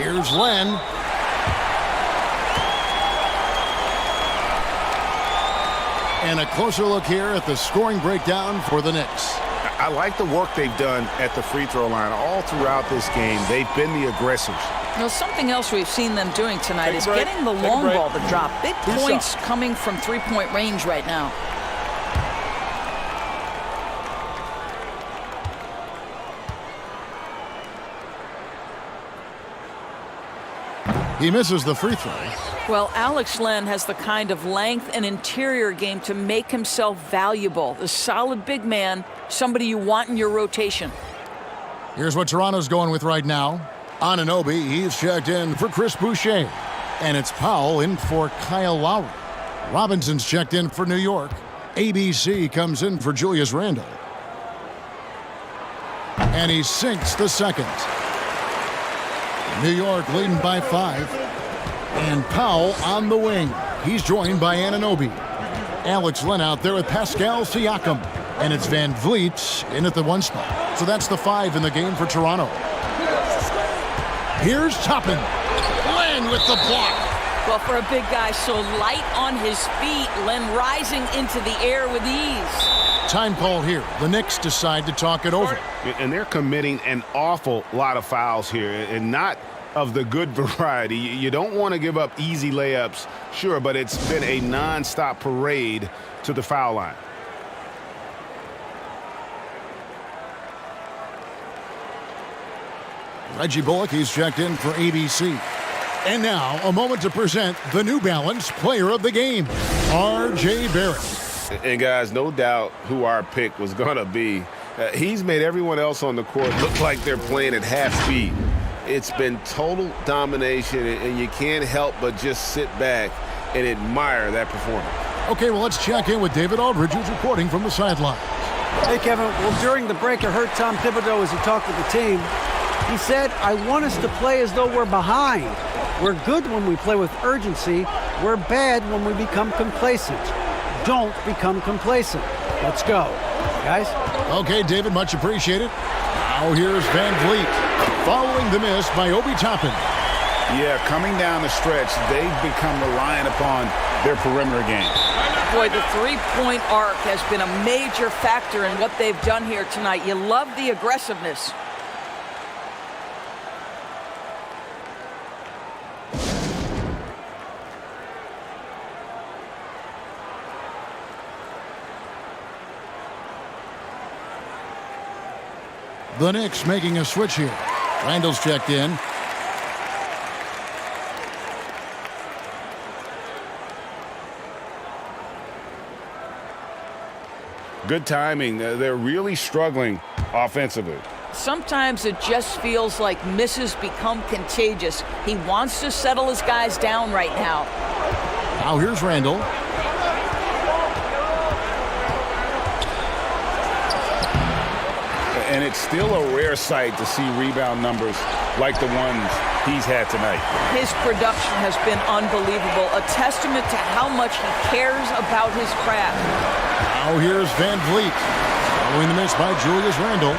Here's Len. And a closer look here at the scoring breakdown for the Knicks. I like the work they've done at the free throw line all throughout this game. They've been the aggressors. You know, something else we've seen them doing tonight is getting the long ball to drop. Big points coming from three-point range right now. He misses the free throw. Well, Alex Len has the kind of length and interior game to make himself valuable. A solid big man, somebody you want in your rotation. Here's what Toronto's going with right now. Anunoby, he's checked in for Chris Boucher. And it's Powell in for Kyle Lowry. Robinson's checked in for New York. ABC comes in for Julius Randle. And he sinks the second. New York leading by 5. And Powell on the wing. He's joined by Anunoby. Alex Len out there with Pascal Siakam. And it's Van Vliet in at the 1 spot. So that's the 5 in the game for Toronto. Here's Toppin. Len with the block. Well, for a big guy so light on his feet, Len rising into the air with ease. Time call here. The Knicks decide to talk it over. And they're committing an awful lot of fouls here, and not of the good variety. You don't want to give up easy layups, sure, but it's been a non-stop parade to the foul line. Reggie Bullock, he's checked in for ABC. And now, a moment to present the New Balance Player of the Game, R.J. Barrett. And guys, no doubt who our pick was going to be. He's made everyone else on the court look like they're playing at half speed. It's been total domination, and you can't help but just sit back and admire that performance. Okay, well, let's check in with David Aldridge, who's reporting from the sideline. Hey, Kevin. Well, during the break, I heard Tom Thibodeau as he talked with the team. He said, I want us to play as though we're behind. We're good when we play with urgency. We're bad when we become complacent. Don't become complacent. Let's go. Guys? Okay, David, much appreciated. Now here's Van Vliet, following the miss by Obi Toppin. Yeah, coming down the stretch, they've become reliant upon their perimeter game. Boy, the three-point arc has been a major factor in what they've done here tonight. You love the aggressiveness. The Knicks making a switch here. Randall's checked in. Good timing. They're really struggling offensively. Sometimes it just feels like misses become contagious. He wants to settle his guys down right now. Now here's Randall. And it's still a rare sight to see rebound numbers like the ones he's had tonight. His production has been unbelievable, a testament to how much he cares about his craft. Now here's Van Vliet, following the miss by Julius Randle.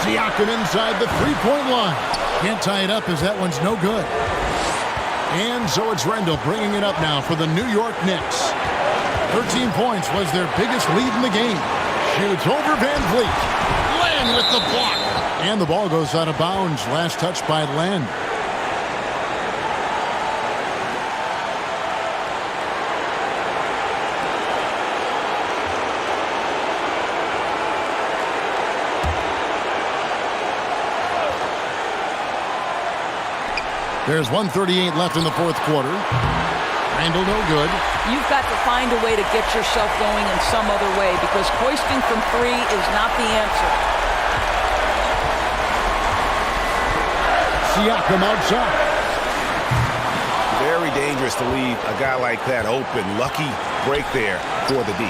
Siakam inside the three-point line. Can't tie it up as that one's no good. And so it's Randle bringing it up now for the New York Knicks. 13 points was their biggest lead in the game. Shoots over Van Vliet. Len with the block. And the ball goes out of bounds. Last touch by Len. There's 1:38 left in the fourth quarter. Randle no good. You've got to find a way to get yourself going in some other way because hoisting from three is not the answer. Siakam outside. Very dangerous to leave a guy like that open. Lucky break there for the D.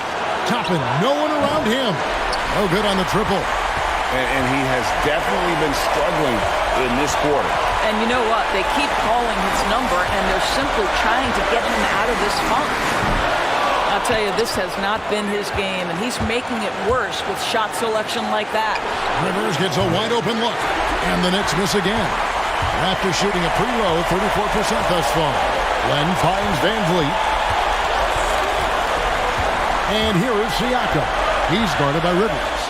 Toppin, no one around him. No good on the triple. And he has definitely been struggling in this quarter. And you know what? They keep calling his number, and they're simply trying to get him out of this funk. I'll tell you, this has not been his game, and he's making it worse with shot selection like that. Rivers gets a wide-open look, and the Knicks miss again. After shooting a pretty low 34% thus far. Len finds Van Vliet. And here is Siakam. He's guarded by Rivers.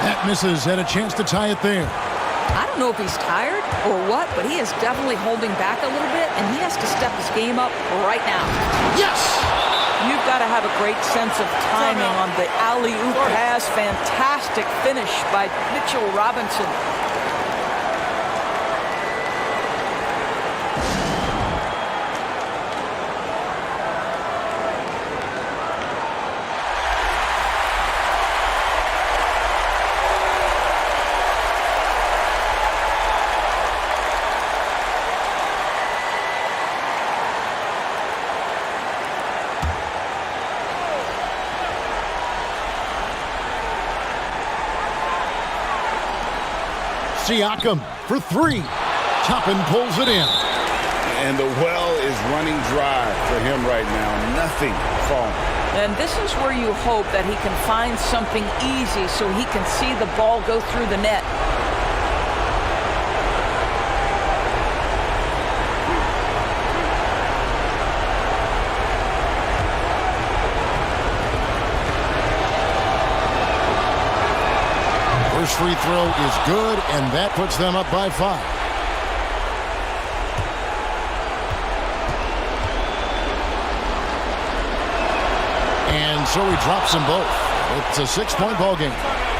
That misses. Had a chance to tie it there. I don't know if he's tired or what, but he is definitely holding back a little bit, and he has to step his game up right now. Yes! You've got to have a great sense of timing on the alley-oop pass. Fantastic finish by Mitchell Robinson. Siakam for three. Toppin pulls it in. And the well is running dry for him right now. Nothing falling. And this is where you hope that he can find something easy so he can see the ball go through the net. First free throw is good, and that puts them up by 5. And so he drops them both. It's a 6-point ball game.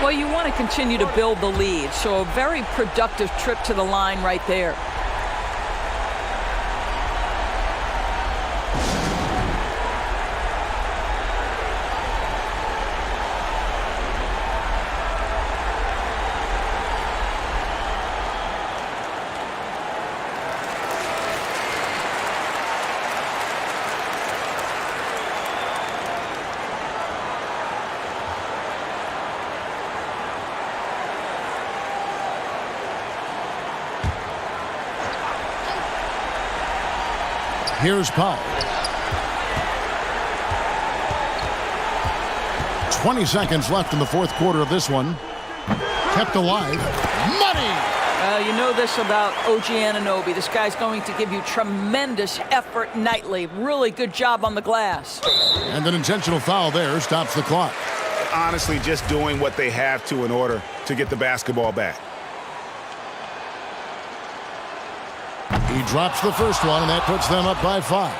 Well, you want to continue to build the lead, so a very productive trip to the line right there. Here's Powell. 20 seconds left in the fourth quarter of this one. Kept alive. Money! You know this about OG Anunoby. This guy's going to give you tremendous effort nightly. Really good job on the glass. And an intentional foul there stops the clock. Honestly, just doing what they have to in order to get the basketball back. He drops the first one, and that puts them up by 5.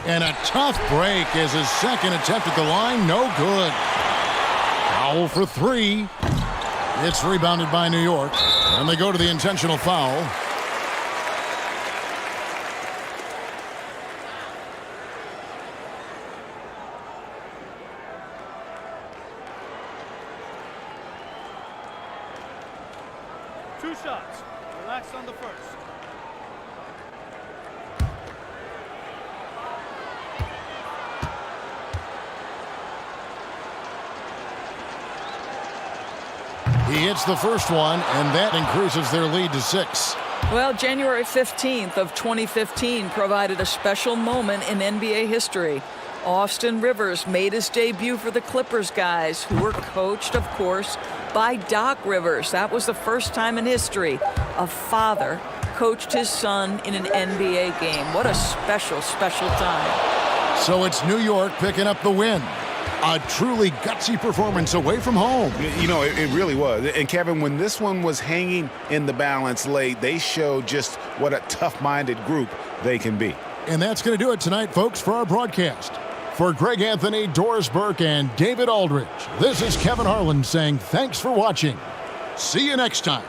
And a tough break as his second attempt at the line, no good. Foul for 3. It's rebounded by New York, and they go to the intentional foul. Two shots. Relax on the first. He hits the first one, and that increases their lead to 6. Well, January 15th of 2015 provided a special moment in NBA history. Austin Rivers made his debut for the Clippers guys, who were coached, of course, by Doc Rivers. That was the first time in history a father coached his son in an NBA game. What a special, special time. So it's New York picking up the win. A truly gutsy performance away from home. You know, it really was. And, Kevin, when this one was hanging in the balance late, they showed just what a tough-minded group they can be. And that's going to do it tonight, folks, for our broadcast. For Greg Anthony, Doris Burke, and David Aldridge, this is Kevin Harlan saying thanks for watching. See you next time.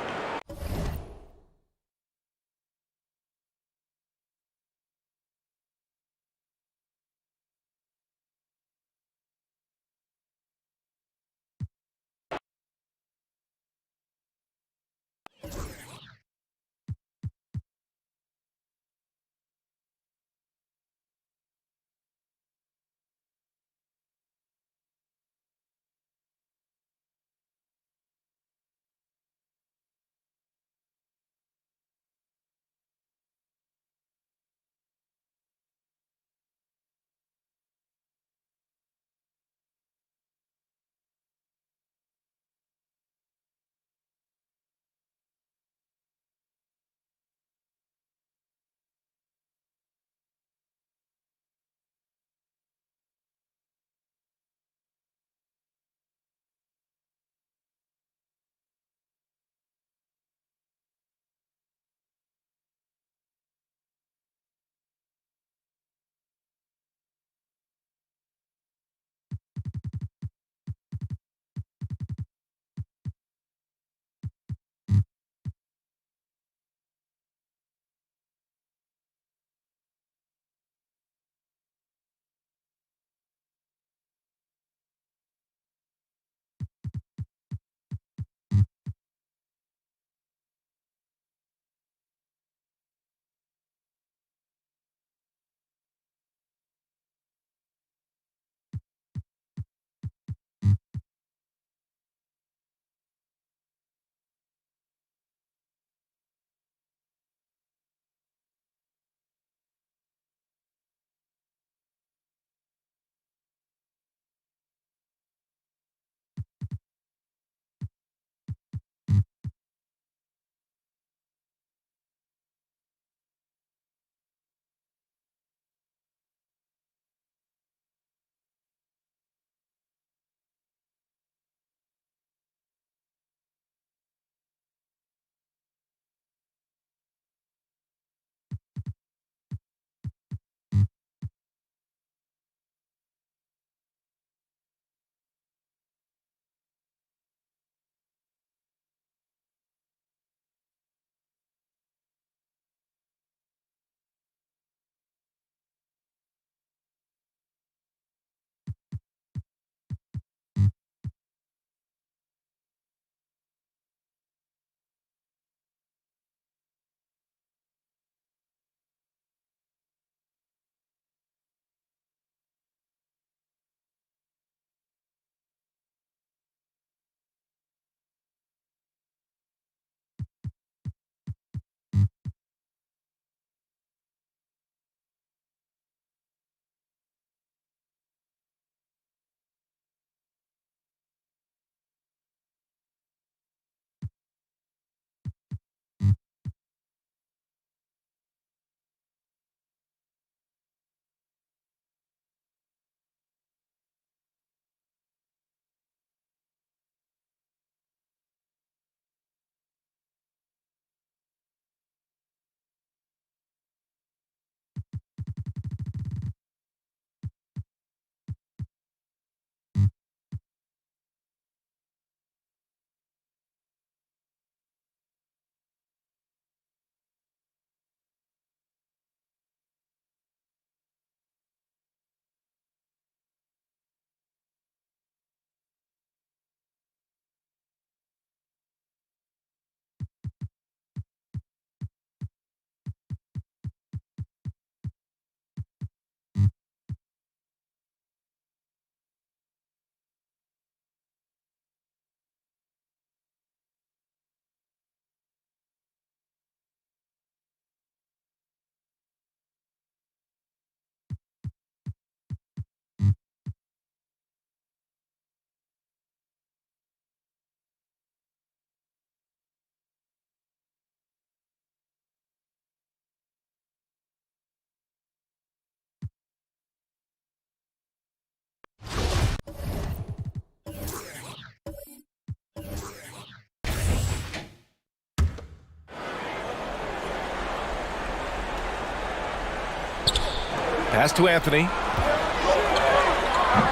Pass to Anthony.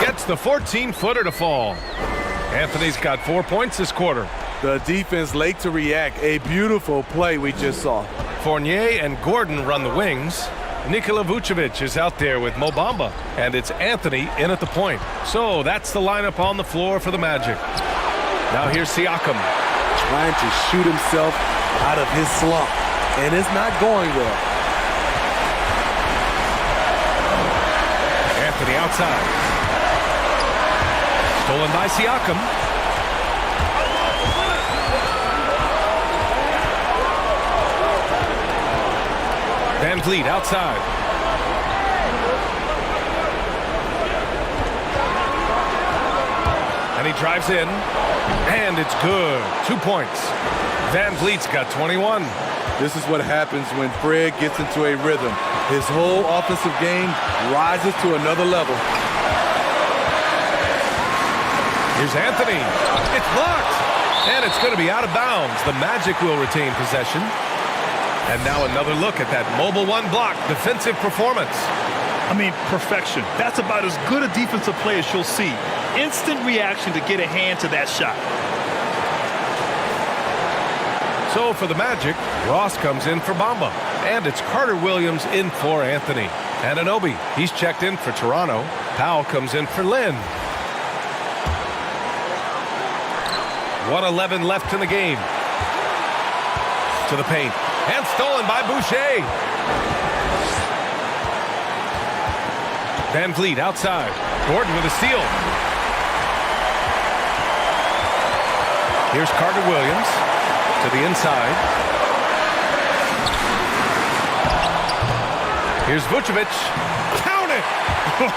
Gets the 14-footer to fall. Anthony's got 4 points this quarter. The defense late to react. A beautiful play we just saw. Fournier and Gordon run the wings. Nikola Vucevic is out there with Mo Bamba, and it's Anthony in at the point. So that's the lineup on the floor for the Magic. Now here's Siakam. Trying to shoot himself out of his slump, and it's not going well. Anthony outside. Stolen by Siakam. Van Vliet outside. And he drives in. And it's good. 2 points. Van Vliet's got 21. This is what happens when Fred gets into a rhythm. His whole offensive game rises to another level. Here's Anthony. It's blocked. And it's going to be out of bounds. The Magic will retain possession. And now another look at that mobile one block defensive performance. I mean, perfection. That's about as good a defensive play as you'll see. Instant reaction to get a hand to that shot. So for the Magic, Ross comes in for Bamba. And it's Carter Williams in for Anthony. Anunoby, he's checked in for Toronto. Powell comes in for Lynn. 1:11 left in the game. To the paint. And stolen by Boucher. Van Vliet outside. Gordon with a steal. Here's Carter Williams to the inside. Here's Vucevic. Count it!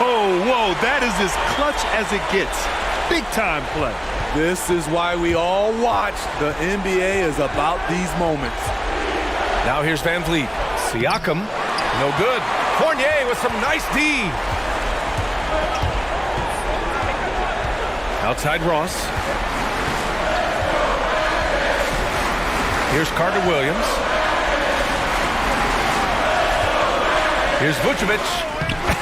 Whoa, that is as clutch as it gets. Big time play. This is why we all watch. The NBA is about these moments. Now here's Van Vliet. Siakam, no good. Fournier with some nice D. Outside Ross. Here's Carter Williams. Here's Vucevic.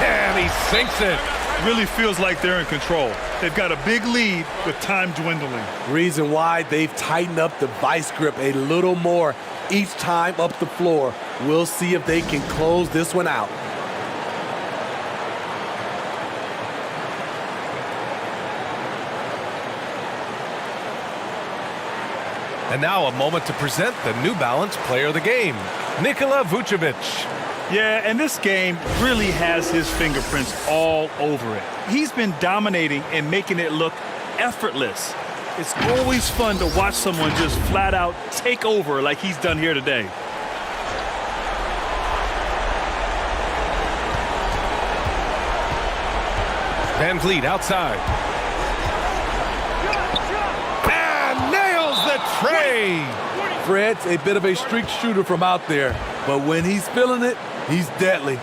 And he sinks it. Really feels like they're in control. They've got a big lead with time dwindling. Reason why they've tightened up the vice grip a little more each time up the floor. We'll see if they can close this one out. And now a moment to present the New Balance Player of the Game, Nikola Vucevic. Yeah, and this game really has his fingerprints all over it. He's been dominating and making it look effortless. It's always fun to watch someone just flat out take over like he's done here today. Van Vliet outside. And nails the tray. Fred's a bit of a streak shooter from out there, but when he's feeling it, he's deadly.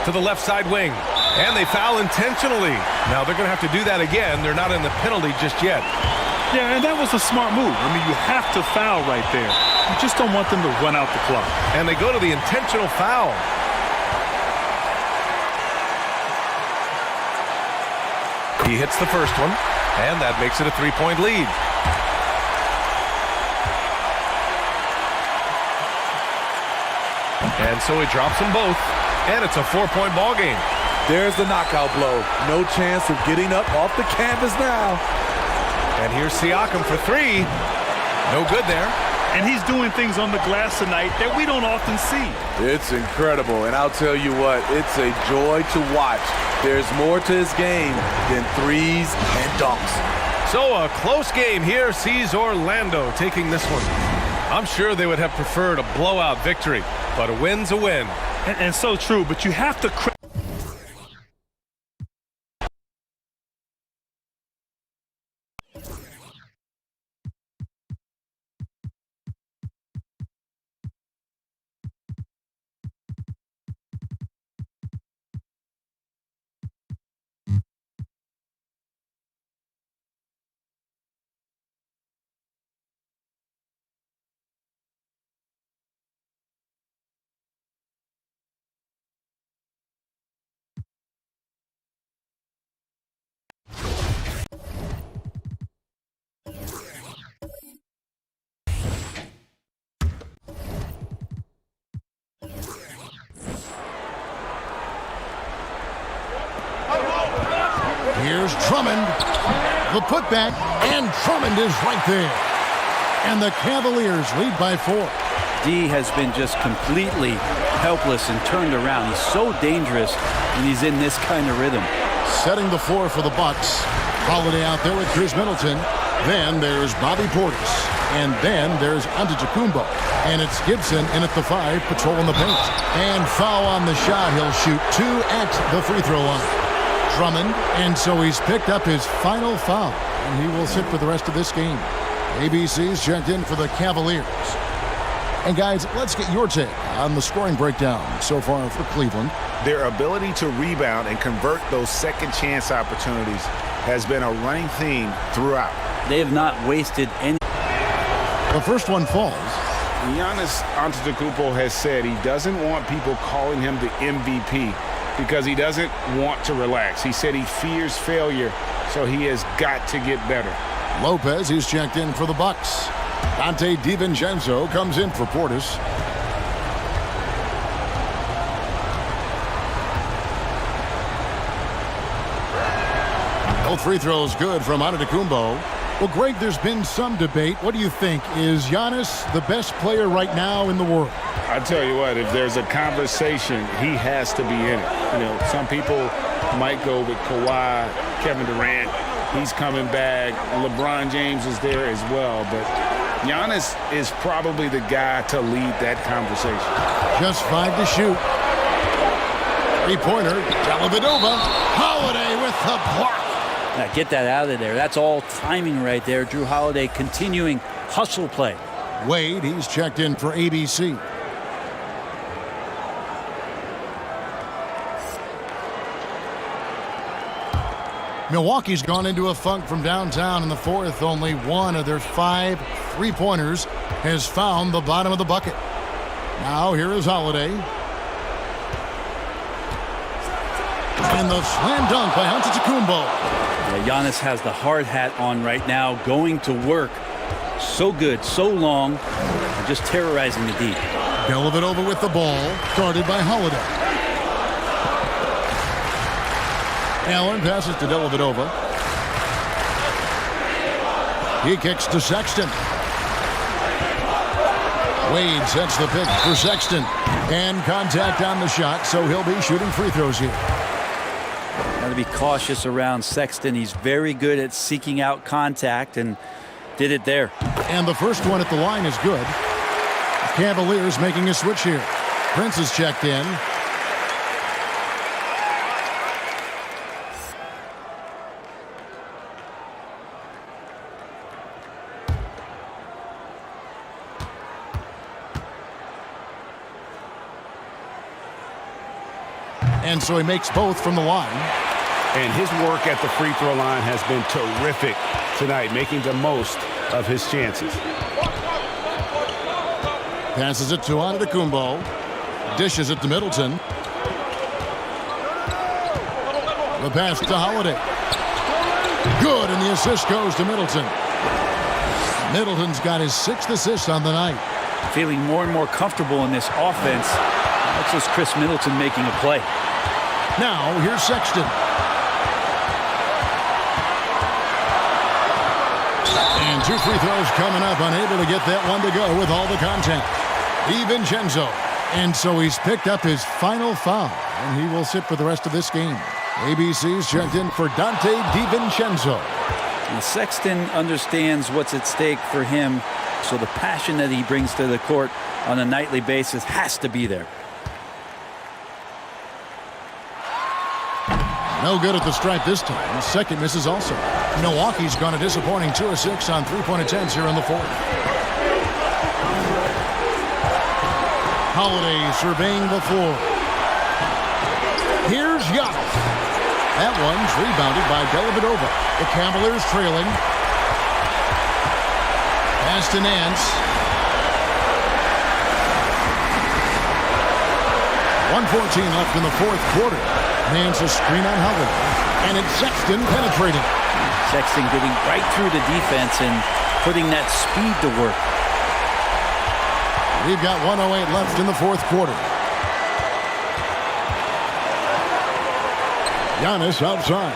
To the left side wing. And they foul intentionally. Now they're going to have to do that again. They're not in the penalty just yet. Yeah, and that was a smart move. I mean, you have to foul right there. You just don't want them to run out the clock. And they go to the intentional foul. He hits the first one, and that makes it a three-point lead. And so he drops them both. And it's a 4-point ball game. There's the knockout blow. No chance of getting up off the canvas now. And here's Siakam for three. No good there. And he's doing things on the glass tonight that we don't often see. It's incredible, and I'll tell you what, it's a joy to watch. There's more to his game than threes and dunks. So a close game here sees Orlando taking this one. I'm sure they would have preferred a blowout victory, but a win's a win. And so true, but you have to... Here's Drummond. The putback, and Drummond is right there. And the Cavaliers lead by 4. D has been just completely helpless and turned around. He's so dangerous when he's in this kind of rhythm. Setting the floor for the Bucks. Holiday out there with Chris Middleton. Then there's Bobby Portis. And then there's Antetokounmpo. And it's Gibson in at the 5, patrolling the paint. And foul on the shot. He'll shoot 2 at the free throw line. Drummond, and so he's picked up his final foul, and he will sit for the rest of this game. ABC's checked in for the Cavaliers. And guys, let's get your take on the scoring breakdown so far for Cleveland. Their ability to rebound and convert those second chance opportunities has been a running theme throughout. They have not wasted any. The first one falls. Giannis Antetokounmpo has said he doesn't want people calling him the MVP because he doesn't want to relax. He said he fears failure, so he has got to get better. Lopez, he's checked in for the Bucks. Dante DiVincenzo comes in for Portis. Both free throws good from Antetokounmpo. Well, Greg, there's been some debate. What do you think? Is Giannis the best player right now in the world? I tell you what, if there's a conversation, he has to be in it. You know, some people might go with Kawhi, Kevin Durant. He's coming back. LeBron James is there as well. But Giannis is probably the guy to lead that conversation. Just 5 to shoot. Three-pointer, Dellavedova. Holiday with the block. Now get that out of there. That's all timing right there. Drew Holiday continuing hustle play. Wade, he's checked in for ABC. Milwaukee's gone into a funk from downtown in the fourth. Only one of their 5 three-pointers has found the bottom of the bucket. Now here is Holiday. And the slam dunk by Antetokounmpo. Giannis has the hard hat on right now, going to work. So good, so long, and just terrorizing the D. Dellavedova with the ball, guarded by Holiday. Allen passes to Dellavedova. He kicks to Sexton. Wade sets the pick for Sexton. And contact on the shot, so he'll be shooting free throws here. Got to be cautious around Sexton. He's very good at seeking out contact and did it there. And the first one at the line is good. The Cavaliers making a switch here. Prince is checked in. And so he makes both from the line. And his work at the free throw line has been terrific tonight, making the most of his chances. Passes it to Antetokounmpo. Dishes it to Middleton. The pass to Holiday. Good, and the assist goes to Middleton. Middleton's got his 6th assist on the night. Feeling more and more comfortable in this offense. That's just Chris Middleton making a play. Now, here's Sexton. And 2 free throws coming up. Unable to get that one to go with all the contact. DiVincenzo. And so he's picked up his final foul, and he will sit for the rest of this game. ABC's checked in for Dante DiVincenzo. And Sexton understands what's at stake for him, so the passion that he brings to the court on a nightly basis has to be there. No good at the stripe this time. His second misses also. Milwaukee's gone a disappointing 2 of 6 on three-point attempts here in the fourth. Holiday surveying the floor. Here's Giannis. That one's rebounded by Dellavedova. The Cavaliers trailing. Pass to Nance. 1:14 left in the fourth quarter. Nance a screen on Holiday. And it's Sexton penetrating. Sexton getting right through the defense and putting that speed to work. We've got 1:08 left in the fourth quarter. Giannis outside.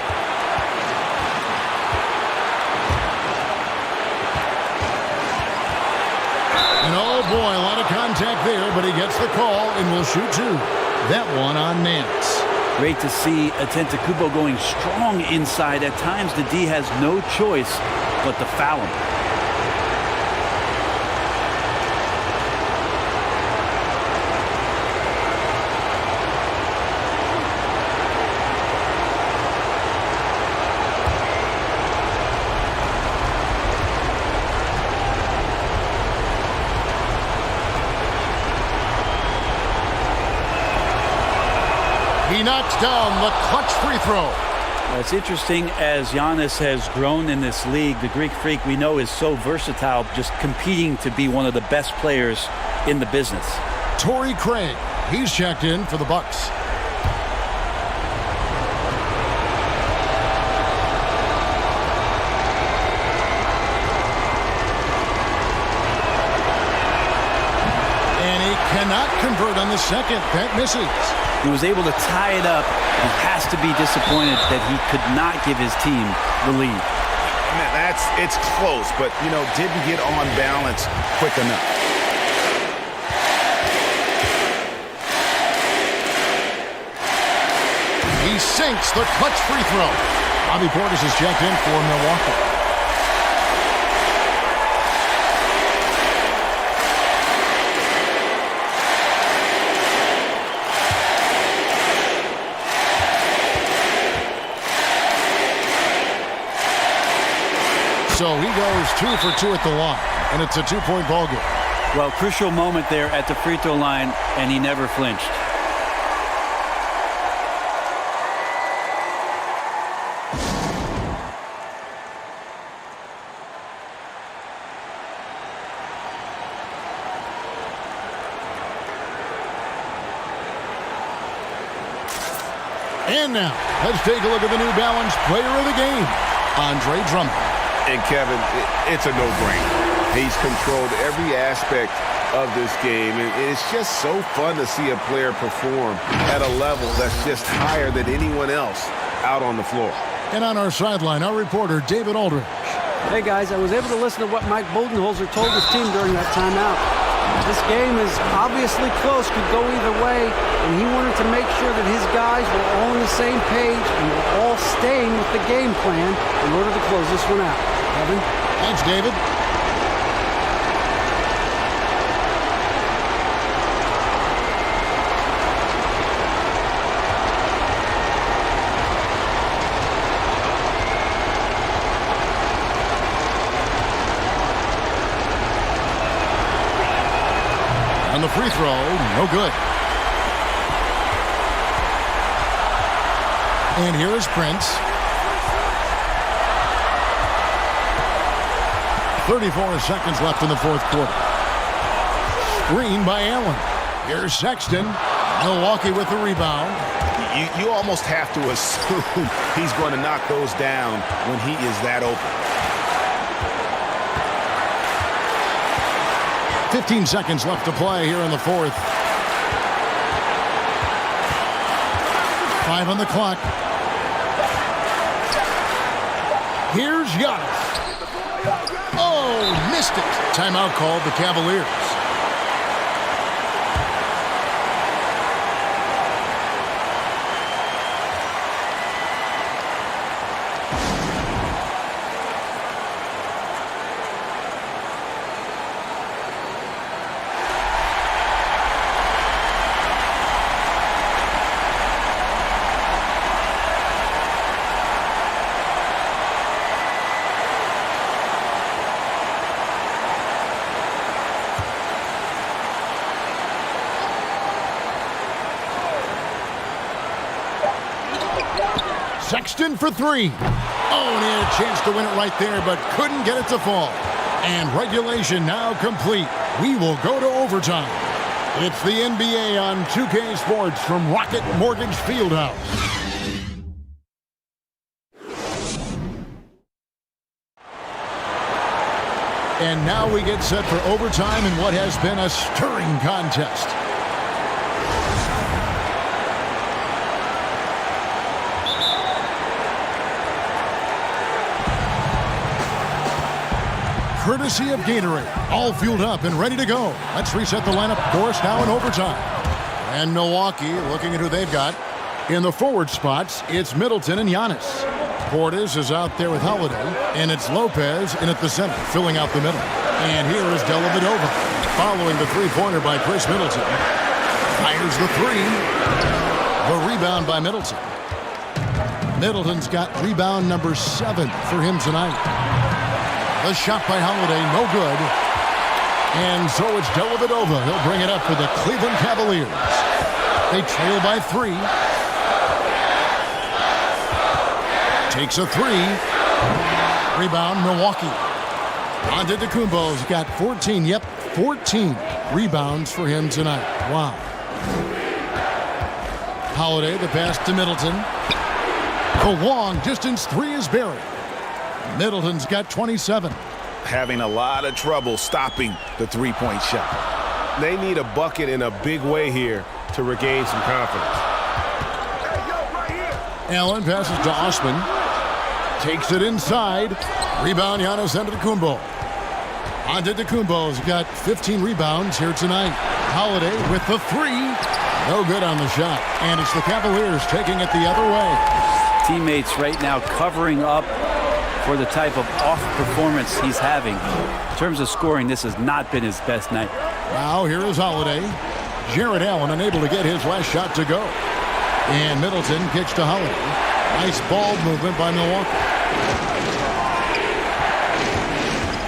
And oh boy, a lot of contact there, but he gets the call and will shoot 2. That one on Nance. Great to see Antetokounmpo going strong inside. At times the D has no choice but to foul him. He knocks down the clutch free throw. It's interesting as Giannis has grown in this league. The Greek Freak we know is so versatile, just competing to be one of the best players in the business. Torrey Craig, he's checked in for the Bucks. And he cannot convert on the second. That misses. He was able to tie it up. He has to be disappointed that he could not give his team the lead. Man, it's close, but, didn't get on balance quick enough. He sinks the clutch free throw. Bobby Portis is checked in for Milwaukee. So he goes 2 for 2 at the line, and it's a 2-point ball game. Well, crucial moment there at the free throw line, and he never flinched. And now, let's take a look at the New Balance player of the game, Andre Drummond. And Kevin, it's a no-brainer. He's controlled every aspect of this game. And it's just so fun to see a player perform at a level that's just higher than anyone else out on the floor. And on our sideline, our reporter, David Aldridge. Hey, guys, I was able to listen to what Mike Budenholzer told his team during that timeout. This game is obviously close, could go either way, and he wanted to make sure that his guys were all on the same page and were all staying with the game plan in order to close this one out. Kevin? Thanks, David. On the free throw, no good. And here is Prince. 34 seconds left in the fourth quarter. Screen by Allen. Here's Sexton. Milwaukee with the rebound. You almost have to assume he's going to knock those down when he is that open. 15 seconds left to play here in the fourth. 5 on the clock. Here's Giannis. Oh! missed it. Timeout called the Cavaliers. Sexton for three. Oh, and he had a chance to win it right there, but couldn't get it to fall. And regulation now complete. We will go to overtime. It's the NBA on 2K Sports from Rocket Mortgage Fieldhouse. And now we get set for overtime in what has been a stirring contest. Courtesy of Gatorade, all fueled up and ready to go. Let's reset the lineup, of course, now in overtime. And Milwaukee looking at who they've got. In the forward spots, it's Middleton and Giannis. Portis is out there with Holiday, and it's Lopez in at the center, filling out the middle. And here is Dellavedova, following the three-pointer by Chris Middleton. Fires the three. The rebound by Middleton. Middleton's got rebound number 7 for him tonight. The shot by Holiday, no good. And so it's Dellavedova. He'll bring it up for the Cleveland Cavaliers. They trail by 3. Takes a 3. Rebound, Milwaukee. Antetokounmpo's got 14. Yep, 14 rebounds for him tonight. Wow. Holiday, the pass to Middleton. The long distance 3 is buried. Middleton's got 27. Having a lot of trouble stopping the three-point shot. They need a bucket in a big way here to regain some confidence. Allen passes to Osman. Takes it inside. Rebound, Giannis Antetokounmpo. Antetokounmpo's got 15 rebounds here tonight. Holiday with the 3. No good on the shot. And it's the Cavaliers taking it the other way. Teammates right now covering up for the type of off performance he's having. In terms of scoring, this has not been his best night. Now here is Holiday. Jared Allen unable to get his last shot to go. And Middleton kicks to Holiday. Nice ball movement by Milwaukee.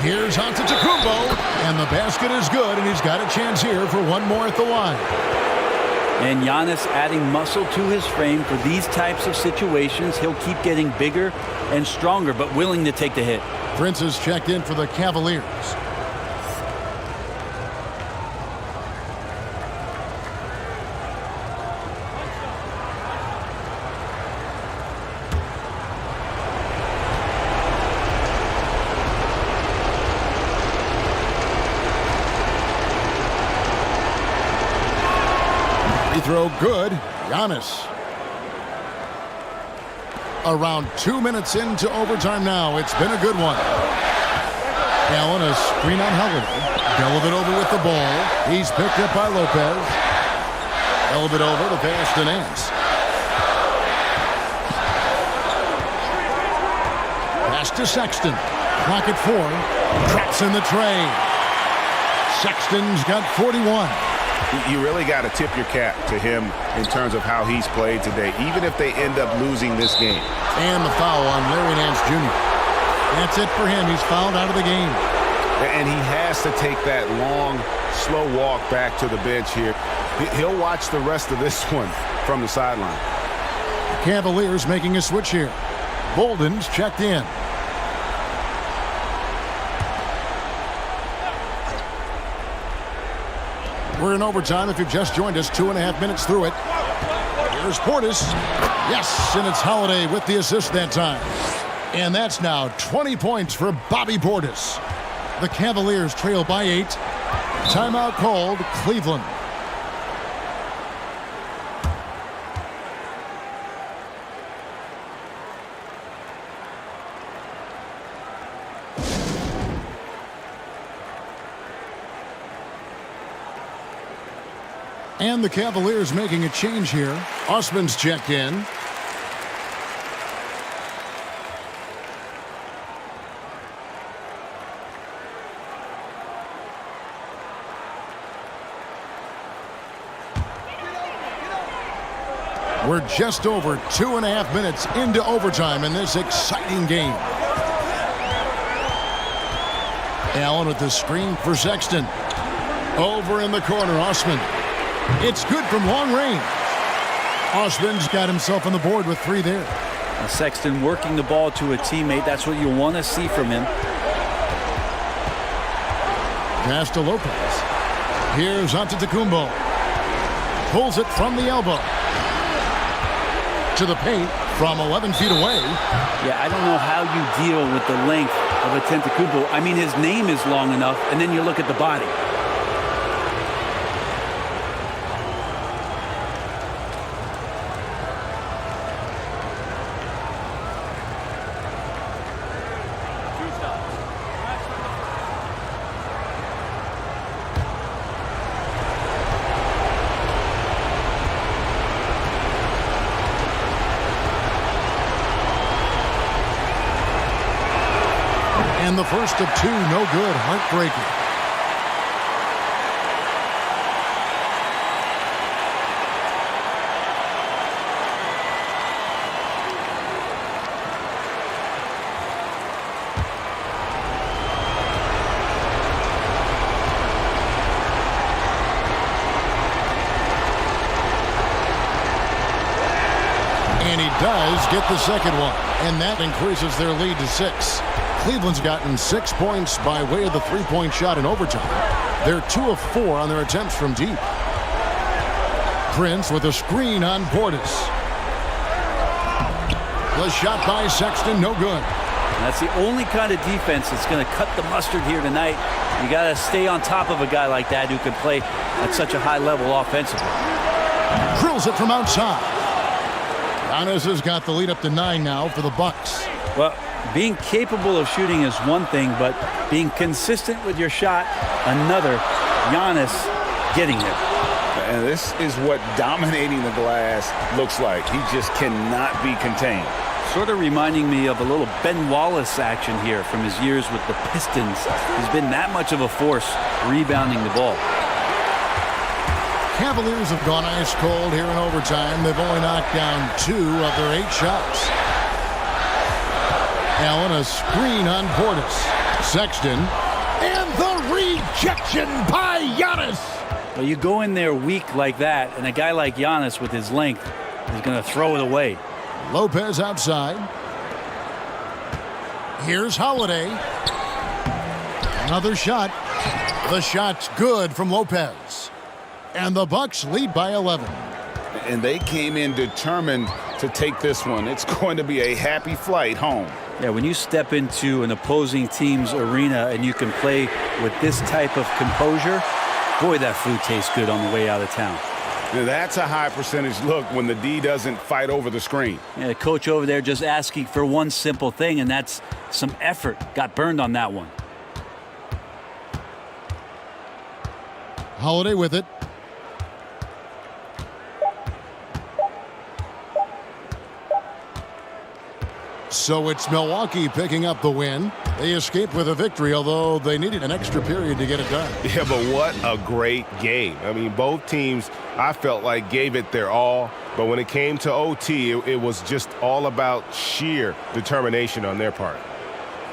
Here's Antetokounmpo, and the basket is good, and he's got a chance here for one more at the line. And Giannis adding muscle to his frame for these types of situations. He'll keep getting bigger and stronger, but willing to take the hit. Prince is checked in for the Cavaliers. Free throw good. Giannis. Around 2 minutes into overtime now. It's been a good one. Allen, a screen on Holiday. Dellavedova with the ball. He's picked up by Lopez. Dellavedova, the pass to Nance. Pass to Sexton. Clock at 4. Traps in the tray. Sexton's got 41. You really got to tip your cap to him in terms of how he's played today, even if they end up losing this game. And the foul on Larry Nance Jr. That's it for him. He's fouled out of the game. And he has to take that long, slow walk back to the bench here. He'll watch the rest of this one from the sideline. Cavaliers making a switch here. Bolden's checked in. We're in overtime if you've just joined us. 2.5 minutes through it. Here's Portis. Yes, and it's Holiday with the assist that time. And that's now 20 points for Bobby Portis. The Cavaliers trail by 8. Timeout called, Cleveland. And the Cavaliers making a change here. Osman's checked in. We're just over 2.5 minutes into overtime in this exciting game. Allen with the screen for Sexton. Over in the corner, Osman. It's good from long range. Osman's got himself on the board with 3 there. Sexton working the ball to a teammate. That's what you want to see from him. Pass to Lopez. Here's Antetokounmpo. Pulls it from the elbow. To the paint from 11 feet away. Yeah, I don't know how you deal with the length of a Antetokounmpo. I mean, his name is long enough, and then you look at the body. And the first of 2, no good, heartbreaking. And he does get the second one, and that increases their lead to 6. Cleveland's gotten 6 points by way of the three-point shot in overtime. They're 2 of 4 on their attempts from deep. Prince with a screen on Portis. The shot by Sexton, no good. And that's the only kind of defense that's going to cut the mustard here tonight. You got to stay on top of a guy like that who can play at such a high level offensively. Drills it from outside. Giannis has got the lead up to 9 now for the Bucks. Well, being capable of shooting is one thing, but being consistent with your shot, another. Giannis getting there. And this is what dominating the glass looks like. He just cannot be contained. Sort of reminding me of a little Ben Wallace action here from his years with the Pistons. He's been that much of a force rebounding the ball. Cavaliers have gone ice cold here in overtime. They've only knocked down 2 of their 8 shots. Allen, a screen on Portis. Sexton, and the rejection by Giannis. Well, you go in there weak like that, and a guy like Giannis with his length is going to throw it away. Lopez outside. Here's Holiday. Another shot. The shot's good from Lopez. And the Bucks lead by 11. And they came in determined to take this one. It's going to be a happy flight home. Yeah, when you step into an opposing team's arena and you can play with this type of composure, boy, that food tastes good on the way out of town. Now, that's a high percentage look when the D doesn't fight over the screen. Yeah, the coach over there just asking for one simple thing, and that's some effort. Got burned on that one. Holiday with it. So it's Milwaukee picking up the win. They escaped with a victory, although they needed an extra period to get it done. Yeah, but what a great game. I mean, both teams, I felt like, gave it their all. But when it came to OT, it was just all about sheer determination on their part.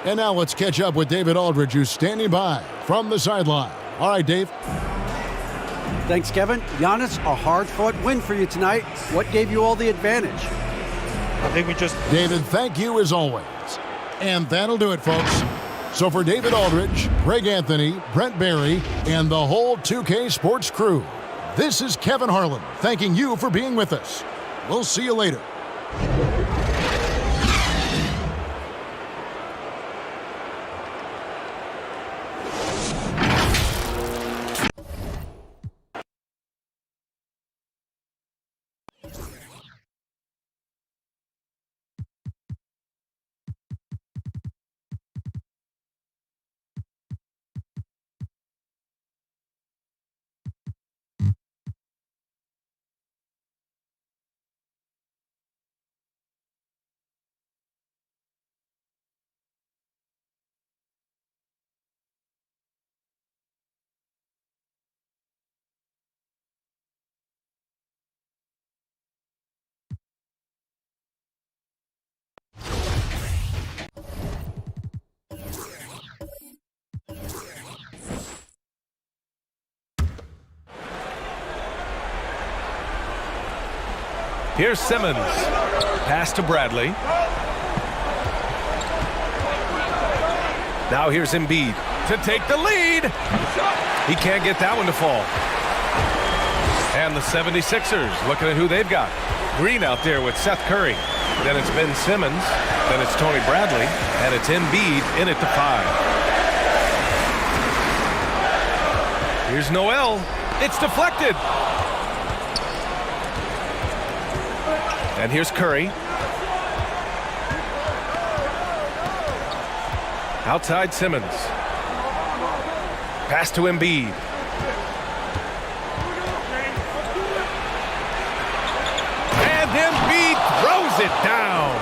And now let's catch up with David Aldridge, who's standing by from the sideline. All right, Dave. Thanks, Kevin. Giannis, a hard-fought win for you tonight. What gave you all the advantage? I think we just... David, thank you as always. And that'll do it, folks. So for David Aldridge, Greg Anthony, Brent Barry, and the whole 2K Sports crew, this is Kevin Harlan thanking you for being with us. We'll see you later. Here's Simmons. Pass to Bradley. Now here's Embiid to take the lead. He can't get that one to fall. And the 76ers looking at who they've got. Green out there with Seth Curry. Then it's Ben Simmons. Then it's Tony Bradley. And it's Embiid in at the 5. Here's Noel. It's deflected. And here's Curry. Outside Simmons. Pass to Embiid. And Embiid throws it down.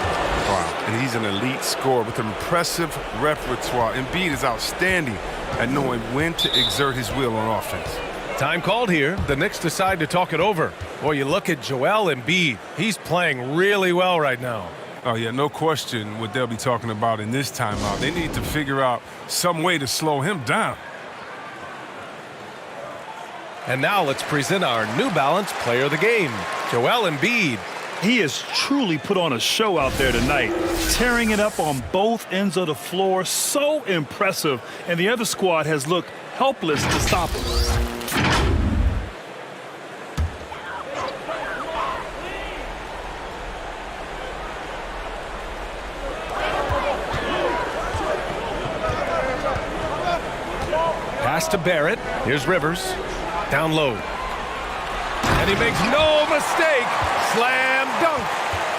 Wow. And he's an elite scorer with an impressive repertoire. Embiid is outstanding at knowing when to exert his will on offense. Time called here. The Knicks decide to talk it over. Boy, you look at Joel Embiid. He's playing really well right now. Oh, yeah, no question what they'll be talking about in this timeout. They need to figure out some way to slow him down. And now let's present our New Balance Player of the Game, Joel Embiid. He has truly put on a show out there tonight, tearing it up on both ends of the floor. So impressive. And the other squad has looked helpless to stop him. Pass to Barrett. Here's Rivers. Down low. And he makes no mistake. Slam dunk.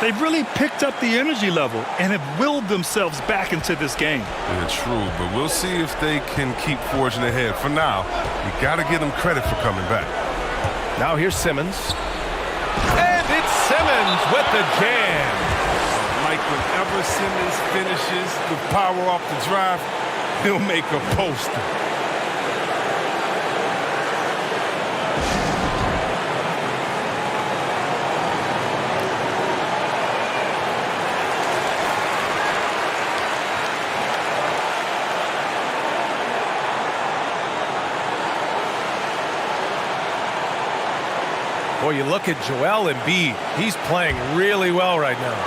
They've really picked up the energy level and have willed themselves back into this game. Yeah, true, but we'll see if they can keep forging ahead. For now, you got to give them credit for coming back. Now here's Simmons. And it's Simmons with the jam. Like whenever Simmons finishes with power off the drive, he'll make a poster. Boy, you look at Joel Embiid. He's playing really well right now.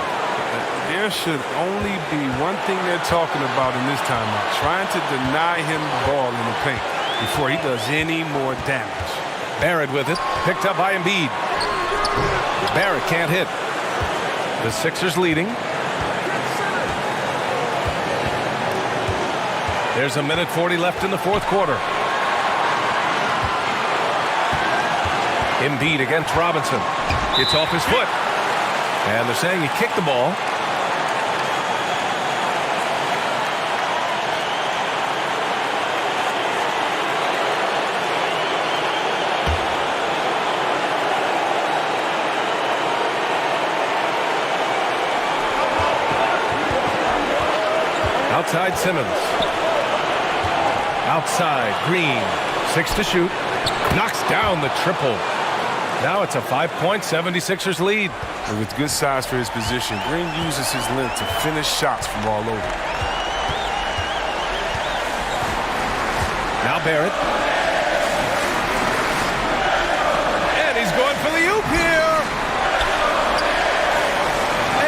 There should only be one thing they're talking about in this timeout, trying to deny him the ball in the paint before he does any more damage. Barrett with it, picked up by Embiid. Barrett can't hit. The Sixers leading. There's a minute 40 left in the fourth quarter. Embiid against Robinson. It's off his foot. And they're saying he kicked the ball. Outside Simmons. Outside Green. 6 to shoot. Knocks down the triple. Now it's a 5-point 76ers lead. And with good size for his position, Green uses his length to finish shots from all over. Now Barrett. And he's going for the oop here.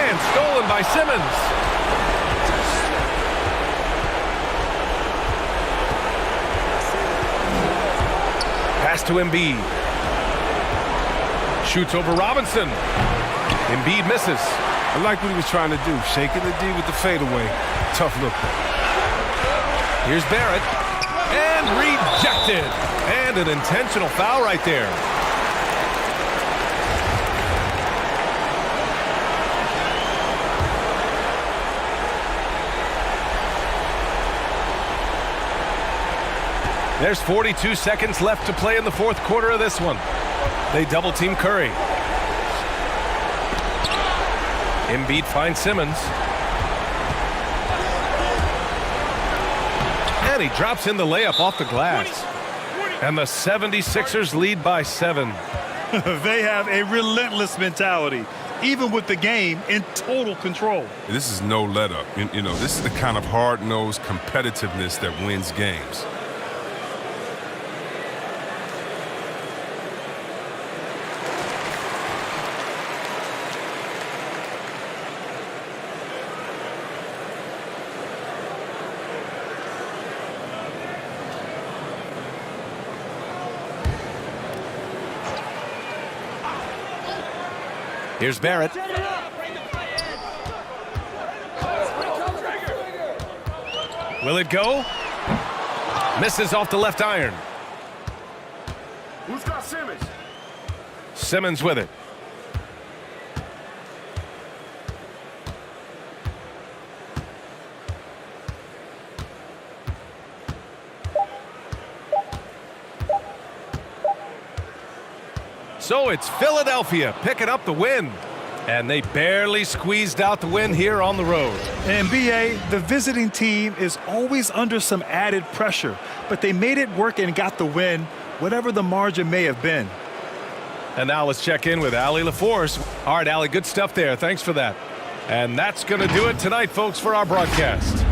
And stolen by Simmons. Pass to Embiid. Shoots over Robinson. Embiid misses. I like what he was trying to do, shaking the D with the fadeaway. Tough look. Here's Barrett. And rejected. And an intentional foul right there. There's 42 seconds left to play in the fourth quarter of this one. They double-team Curry. Embiid finds Simmons. And he drops in the layup off the glass. And the 76ers lead by 7. They have a relentless mentality, even with the game in total control. This is no let-up. You know, this is the kind of hard-nosed competitiveness that wins games. Here's Barrett. Will it go? Misses off the left iron. Who's got Simmons? Simmons with it. So it's Philadelphia picking up the win. And they barely squeezed out the win here on the road. And BA, the visiting team is always under some added pressure, but they made it work and got the win, whatever the margin may have been. And now let's check in with Allie LaForce. All right, Allie, good stuff there. Thanks for that. And that's going to do it tonight, folks, for our broadcast.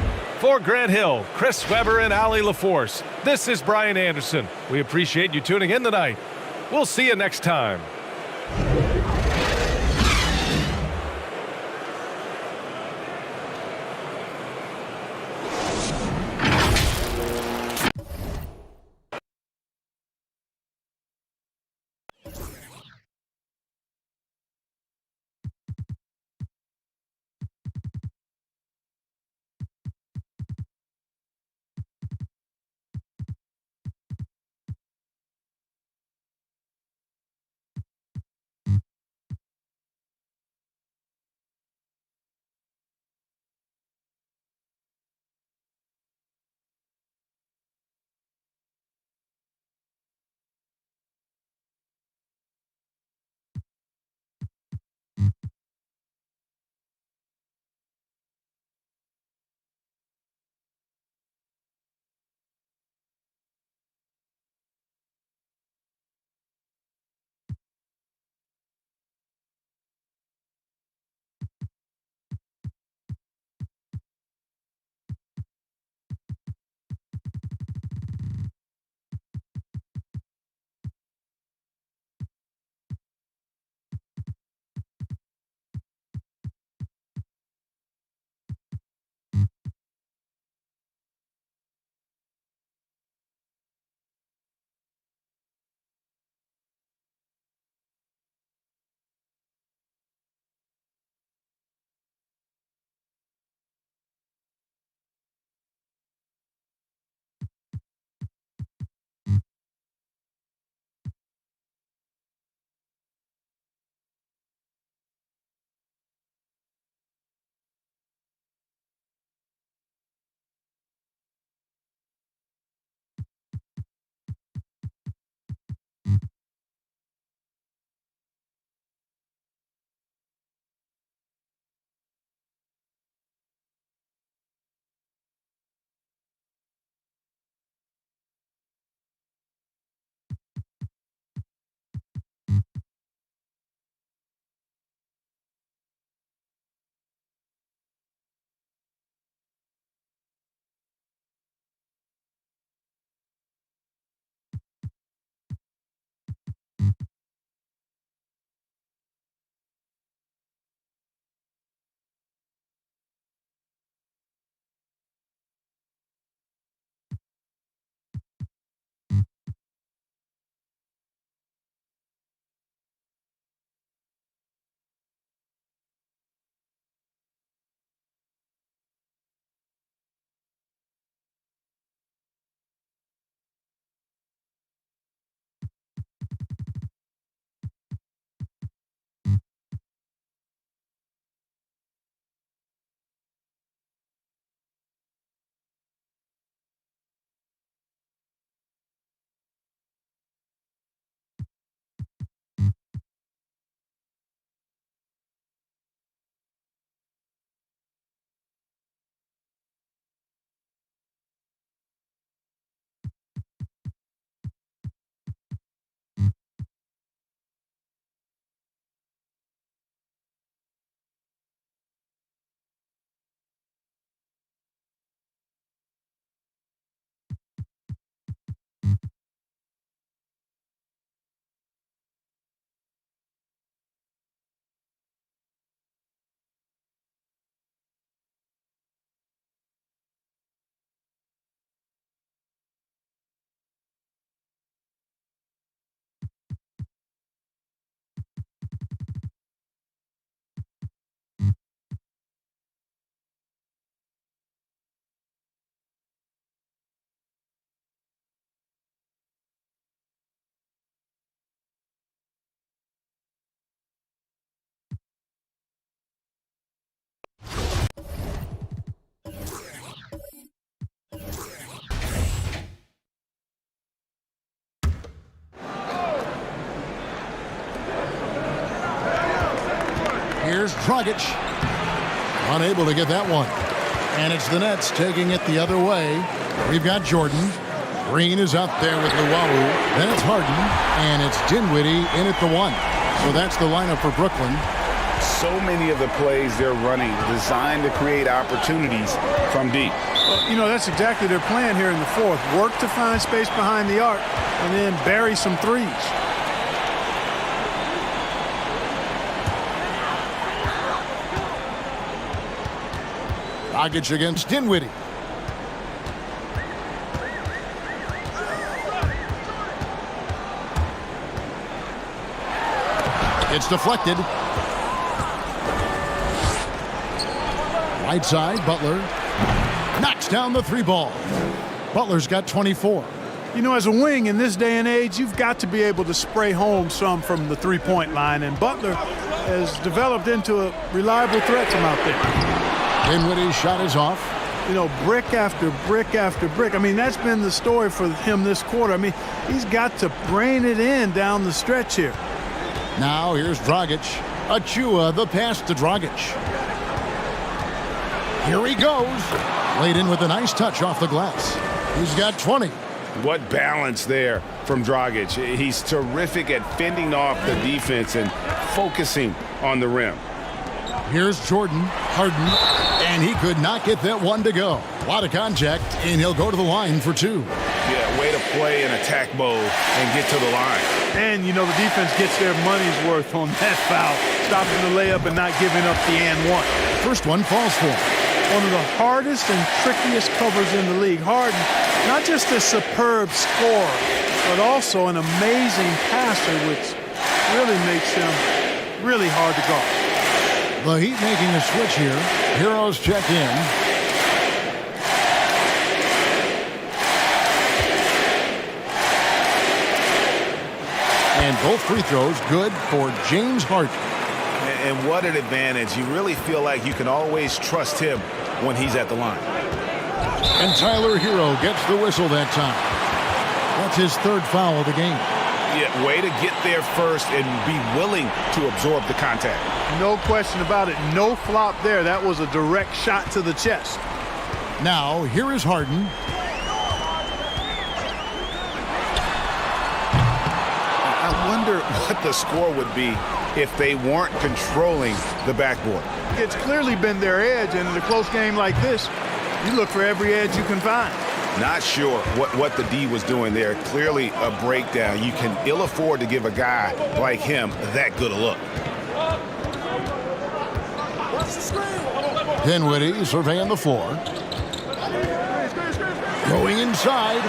For Grant Hill, Chris Webber, and Allie LaForce, this is Brian Anderson. We appreciate you tuning in tonight. We'll see you next time. Dragic. Unable to get that one. And it's the Nets taking it the other way. We've got Jordan. Green is up there with Luwawu. Then it's Harden. And it's Dinwiddie in at the 1. So that's the lineup for Brooklyn. So many of the plays they're running designed to create opportunities from deep. Well, you know, that's exactly their plan here in the fourth. Work to find space behind the arc and then bury some threes. Dragic against Dinwiddie. It's deflected. Right side, Butler knocks down the 3 ball. Butler's got 24. You know, as a wing in this day and age, you've got to be able to spray home some from the three-point line, and Butler has developed into a reliable threat from out there. Dinwiddie's shot is off. You know, brick after brick after brick. I mean, that's been the story for him this quarter. I mean, he's got to brain it in down the stretch here. Now here's Dragic. Achua, the pass to Dragic. Here he goes. Laid in with a nice touch off the glass. He's got 20. What balance there from Dragic. He's terrific at fending off the defense and focusing on the rim. Here's Jordan. Harden. And he could not get that one to go. A lot of contact, and he'll go to the line for 2. Yeah, way to play in attack mode and get to the line. And, you know, the defense gets their money's worth on that foul. Stopping the layup and not giving up the and 1. First one falls for him. One of the hardest and trickiest covers in the league. Harden, not just a superb scorer, but also an amazing passer, which really makes him really hard to guard. The Heat making a switch here. Heroes check in. And both free throws good for James Harden. And what an advantage. You really feel like you can always trust him when he's at the line. And Tyler Hero gets the whistle that time. That's his 3rd foul of the game. Yeah, way to get there first and be willing to absorb the contact. No question about it. No flop there. That was a direct shot to the chest. Now, here is Harden. I wonder what the score would be if they weren't controlling the backboard. It's clearly been their edge, and in a close game like this, you look for every edge you can find. Not sure what the D was doing there. Clearly a breakdown. You can ill afford to give a guy like him that good a look. Dinwiddie surveying the floor. Going inside.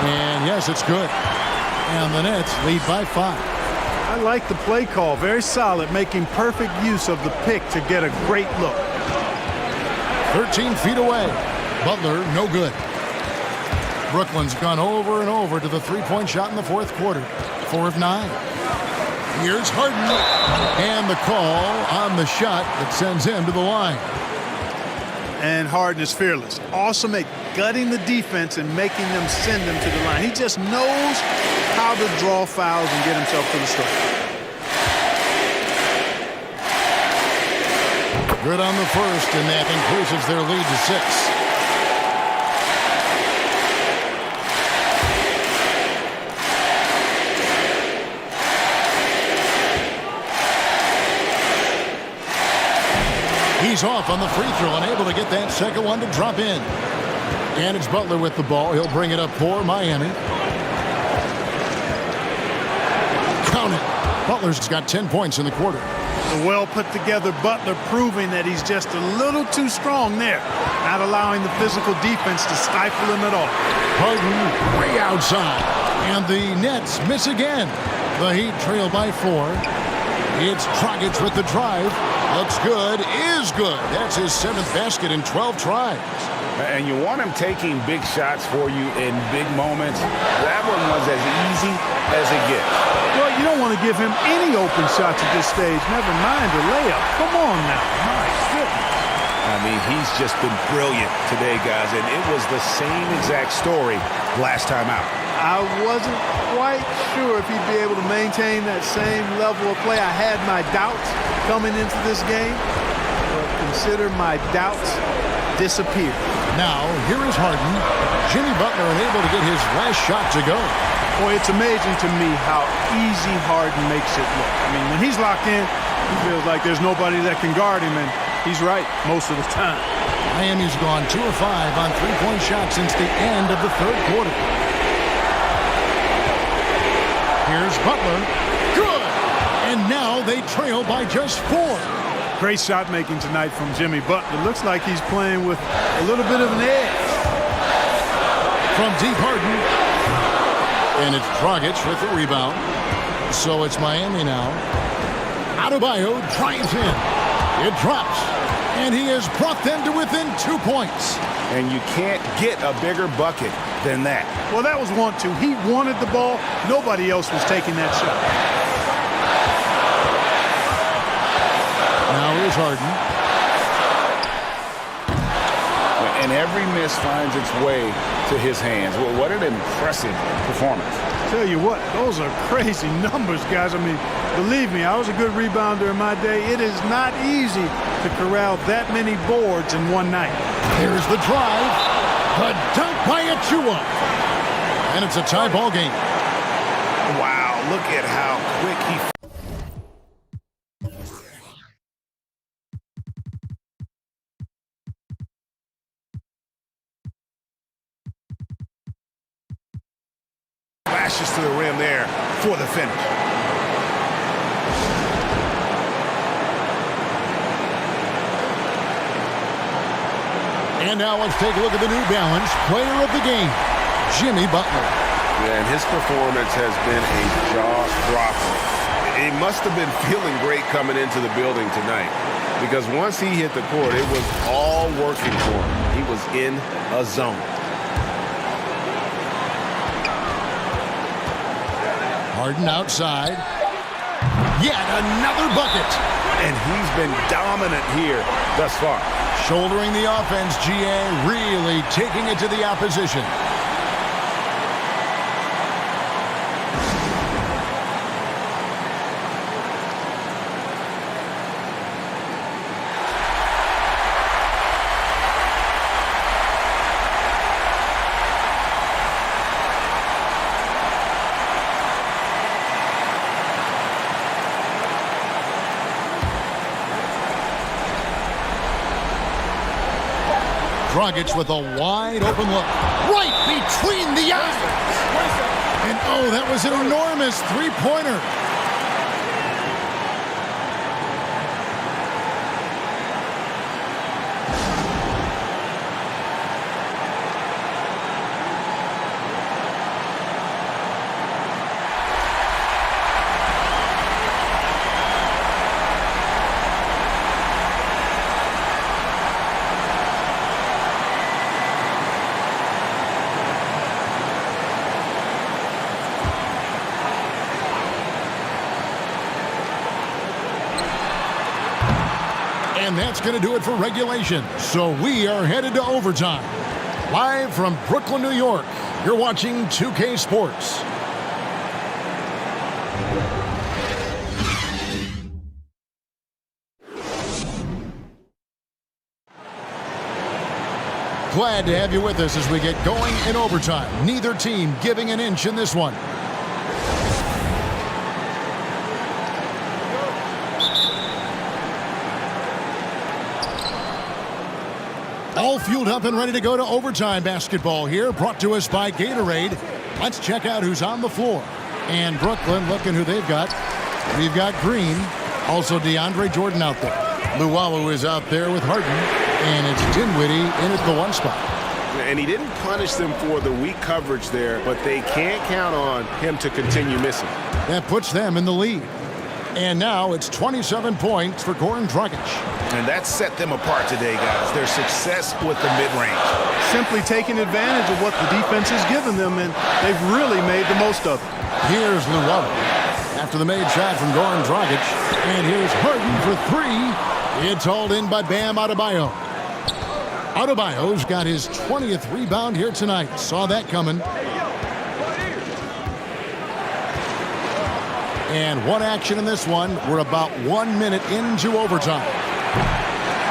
And yes, it's good. And the Nets lead by 5. I like the play call. Very solid, making perfect use of the pick to get a great look. 13 feet away. Butler, no good. Brooklyn's gone over and over to the 3-point shot in the 4th quarter. 4 of 9. Here's Harden. And the call on the shot that sends him to the line. And Harden is fearless. Awesome at gutting the defense and making them send them to the line. He just knows how to draw fouls and get himself to the stripe. Good on the first, and that increases their lead to 6. He's off on the free throw, unable to get that second one to drop in. And it's Butler with the ball. He'll bring it up for Miami. Count it. Butler's got 10 points in the quarter. The well-put-together Butler proving that he's just a little too strong there, not allowing the physical defense to stifle him at all. Harden way outside. And the Nets miss again. The Heat trail by 4. It's Dragic with the drive. Looks good, is good. That's his 7th basket in 12 tries. And you want him taking big shots for you in big moments. That one was as easy as it gets. Well, you don't want to give him any open shots at this stage, never mind a layup. Come on now. My goodness. I mean, he's just been brilliant today, guys, and it was the same exact story last time out. I wasn't quite sure if he'd be able to maintain that same level of play. I had my doubts. coming into this game, but consider my doubts disappear. Now, here is Harden. Jimmy Butler unable to get his last shot to go. Boy, it's amazing to me how easy Harden makes it look. I mean, when he's locked in, he feels like there's nobody that can guard him, and he's right most of the time. Miami's gone 2 of 5 on three-point shots since the end of the third quarter. Here's Butler. Good! And now they trail by just 4. Great shot making tonight from Jimmy Butler. Looks like he's playing with a little bit of an edge. From deep, Harden. And it's Dragic with the rebound. So it's Miami now. Adebayo drives in. It drops. And he has brought them to within 2 points. And you can't get a bigger bucket than that. Well, that was 1-2. He wanted the ball. Nobody else was taking that shot. Now here's Harden. And every miss finds its way to his hands. Well, what an impressive performance. Tell you what, those are crazy numbers, guys. I mean, believe me, I was a good rebounder in my day. It is not easy to corral that many boards in one night. Here's the drive. The dunk by Achua. And it's a tie ball game. Wow, look at how quick he... Flashes to the rim there for the finish. And now let's take a look at the New Balance player of the game, Jimmy Butler. Yeah, and his performance has been a jaw-dropper. He must have been feeling great coming into the building tonight, because once he hit the court, it was all working for him. He was in a zone. Harden outside. Yet another bucket. And he's been dominant here thus far. Shouldering the offense, GA really taking it to the opposition. Dragic with a wide open look. Right between the eyes. And oh, that was an enormous three-pointer. And that's going to do it for regulation. So we are headed to overtime. Live from Brooklyn, New York, you're watching 2K Sports. Glad to have you with us as we get going in overtime. Neither team giving an inch in this one. All fueled up and ready to go to overtime basketball here, brought to us by Gatorade. Let's check out who's on the floor. And Brooklyn, looking who they've got. We've got Green, also DeAndre Jordan out there. Luwawu is out there with Harden, and it's Dinwiddie in at the one spot. And he didn't punish them for the weak coverage there, but they can't count on him to continue missing. That puts them in the lead. And now it's 27 points for Goran Dragic. And that set them apart today, guys. Their success with the mid-range. Simply taking advantage of what the defense has given them, and they've really made the most of it. Here's Luwawu after the made shot from Goran Dragic. And here's Harden for three. It's hauled in by Bam Adebayo. Adebayo's got his 20th rebound here tonight. Saw that coming. And one action in this one. We're about 1 minute into overtime.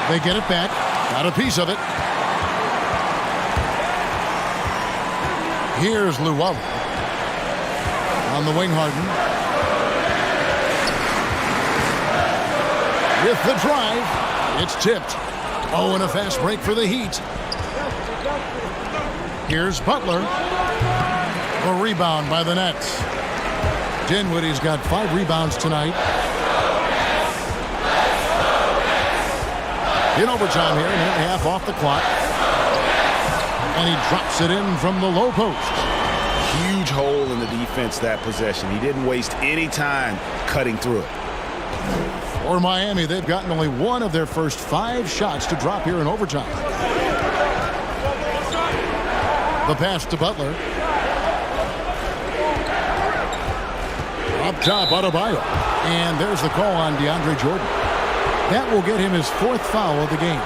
They get it back. Got a piece of it. Here's Luwawu. On the wing, Harden. With the drive. It's tipped. Oh, and a fast break for the Heat. Here's Butler. A rebound by the Nets. Dinwiddie's got 5 rebounds tonight. In overtime here, a minute and a half off the clock. And he drops it in from the low post. Huge hole in the defense that possession. He didn't waste any time cutting through it. For Miami, they've gotten only one of their first 5 shots to drop here in overtime. The pass to Butler. Up top, Adebayo. And there's the call on DeAndre Jordan. That will get him his 4th foul of the game.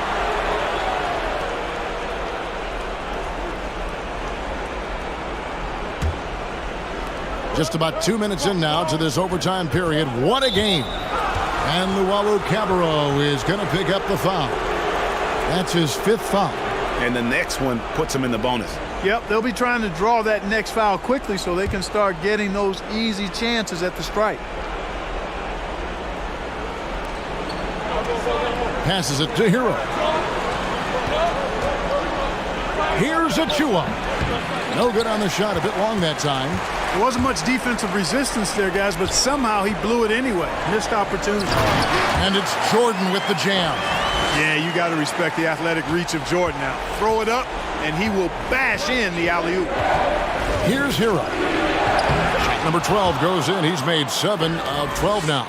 Just about 2 minutes in now to this overtime period. What a game. And Luwawu-Cabarrot is going to pick up the foul. That's his 5th foul. And the next one puts him in the bonus. Yep, they'll be trying to draw that next foul quickly so they can start getting those easy chances at the stripe. Passes it to Hero. Here's Achua. No good on the shot. A bit long that time. There wasn't much defensive resistance there, guys, but somehow he blew it anyway. Missed opportunity. And it's Jordan with the jam. Yeah, you got to respect the athletic reach of Jordan now. Throw it up, and he will bash in the alley-oop. Here's Hero. Shot number 12 goes in. He's made 7 of 12 now.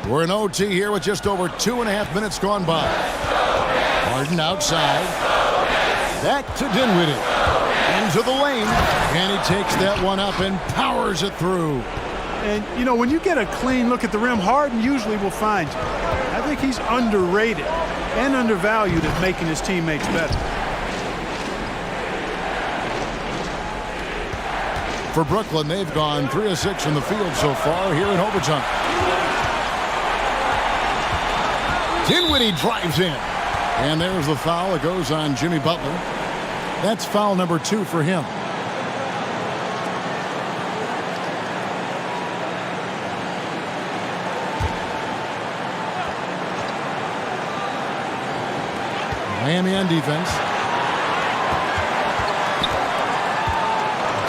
We're in OT here with just over 2.5 minutes gone by. Harden outside. Back to Dinwiddie. Into the lane. And he takes that one up and powers it through. And, you know, when you get a clean look at the rim, Harden usually will find you. I think he's underrated and undervalued at making his teammates better. For Brooklyn, they've gone 3 of 6 from the field so far here in overtime. Dinwiddie drives in. And there's the foul. It goes on Jimmy Butler. That's foul number 2 for him. Miami on defense.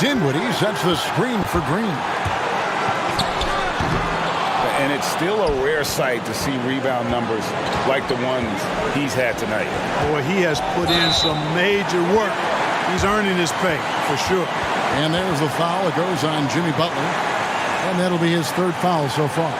Dinwiddie sets the screen for Green. And it's still a rare sight to see rebound numbers like the ones he's had tonight. Boy, he has put in some major work. He's earning his pay, for sure. And there's the foul. It goes on Jimmy Butler. And that'll be his 3rd foul so far.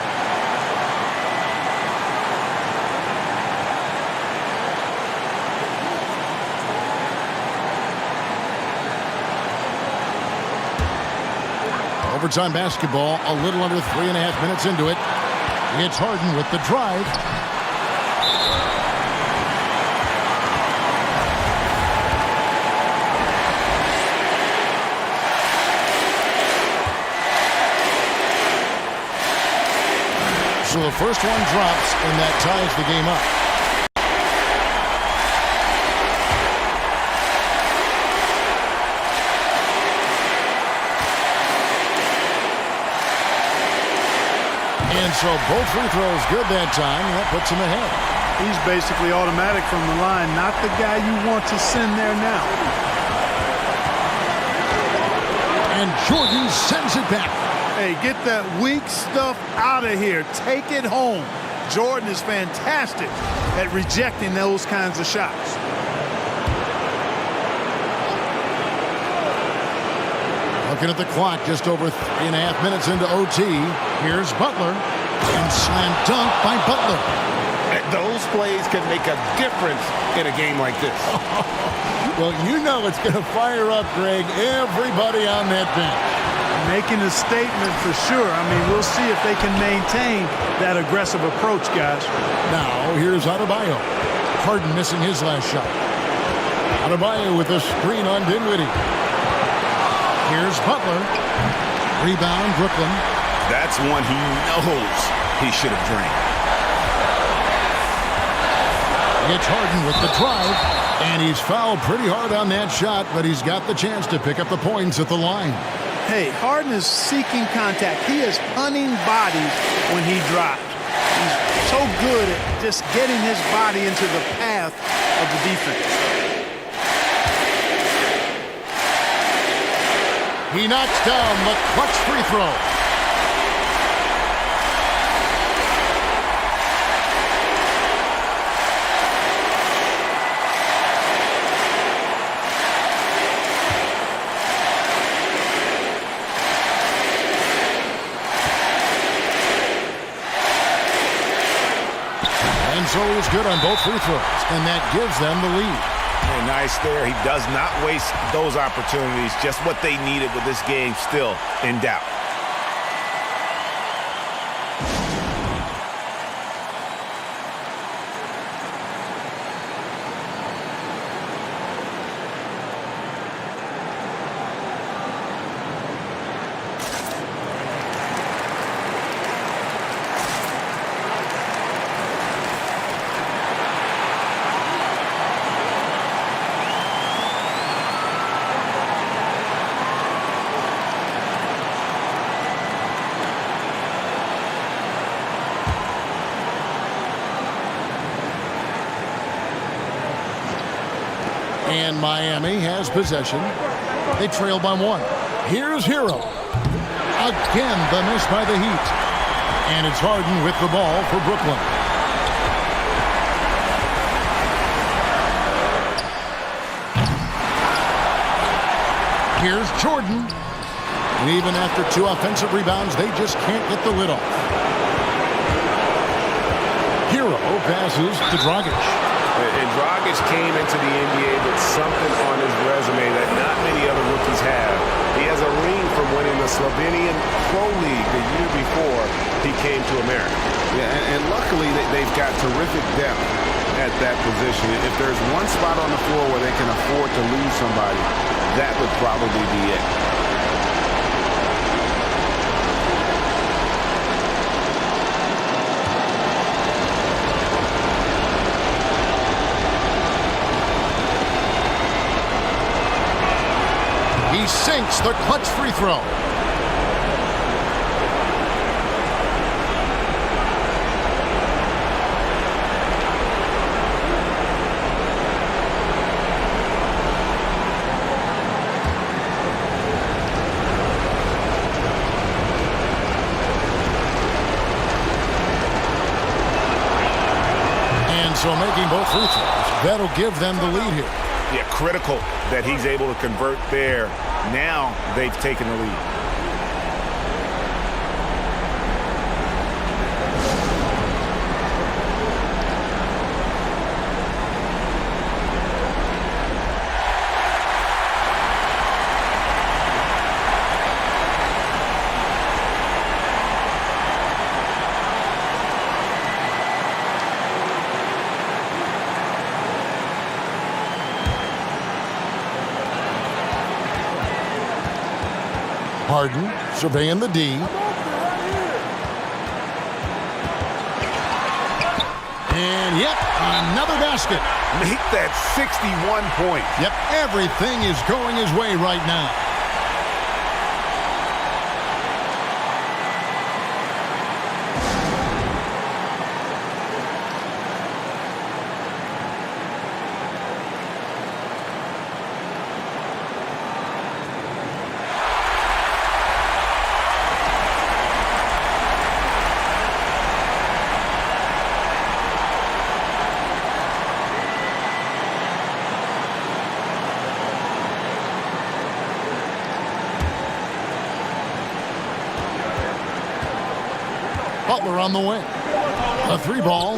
Overtime basketball, a little under 3.5 minutes into it. It's Harden with the drive. So the first one drops, and that ties the game up. And so both free throws good that time, and that puts him ahead. He's basically automatic from the line, not the guy you want to send there now. And Jordan sends it back. Hey, get that weak stuff out of here. Take it home. Jordan is fantastic at rejecting those kinds of shots. Looking at the clock, just over 3.5 minutes into OT. Here's Butler. And slam dunk by Butler. Those plays can make a difference in a game like this. Well, you know it's going to fire up, Greg, everybody on that bench. Making a statement for sure. I mean, we'll see if they can maintain that aggressive approach, guys. Now, here's Adebayo. Harden missing his last shot. Adebayo with a screen on Dinwiddie. Here's Butler. Rebound, Brooklyn. That's one he knows he should have drained. It's Harden with the drive, and he's fouled pretty hard on that shot, but he's got the chance to pick up the points at the line. Hey, Harden is seeking contact. He is hunting bodies when he drops. He's so good at just getting his body into the path of the defense. He knocks down the clutch free throw. And so he's good on both free throws, and that gives them the lead. Hey, nice there. He does not waste those opportunities. Just what they needed with this game still in doubt. And Miami has possession. They trail by 1. Here's Hero. Again, the miss by the Heat. And it's Harden with the ball for Brooklyn. Here's Jordan. And even after 2 offensive rebounds, they just can't get the lid off. Hero passes to Dragic. And Dragic came into the NBA with something on his resume that not many other rookies have. He has a ring from winning the Slovenian Pro League the year before he came to America. Yeah, and luckily they've got terrific depth at that position. If there's one spot on the floor where they can afford to lose somebody, that would probably be it. He sinks the clutch free throw. And so making both free throws, that'll give them the lead here. Yeah, critical that he's able to convert there. Now they've taken the lead. Harden surveying the D. And yep, another basket. Make that 61 points. Yep, everything is going his way right now. Butler on the wing. A 3-ball.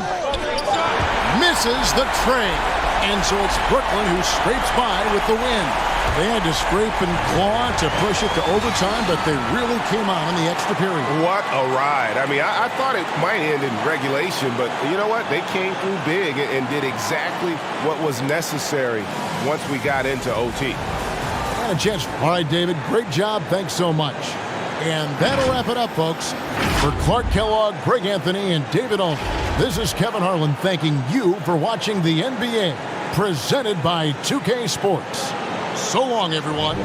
Misses the tray. And so it's Brooklyn who scrapes by with the win. They had to scrape and claw to push it to overtime, but they really came on in the extra period. What a ride. I mean, I thought it might end in regulation, but you know what? They came through big and did exactly what was necessary once we got into OT. And a chance. All right, David, great job. Thanks so much. And that'll wrap it up, folks. For Clark Kellogg, Greg Anthony, and David Olney, this is Kevin Harlan thanking you for watching the NBA, presented by 2K Sports. So long, everyone.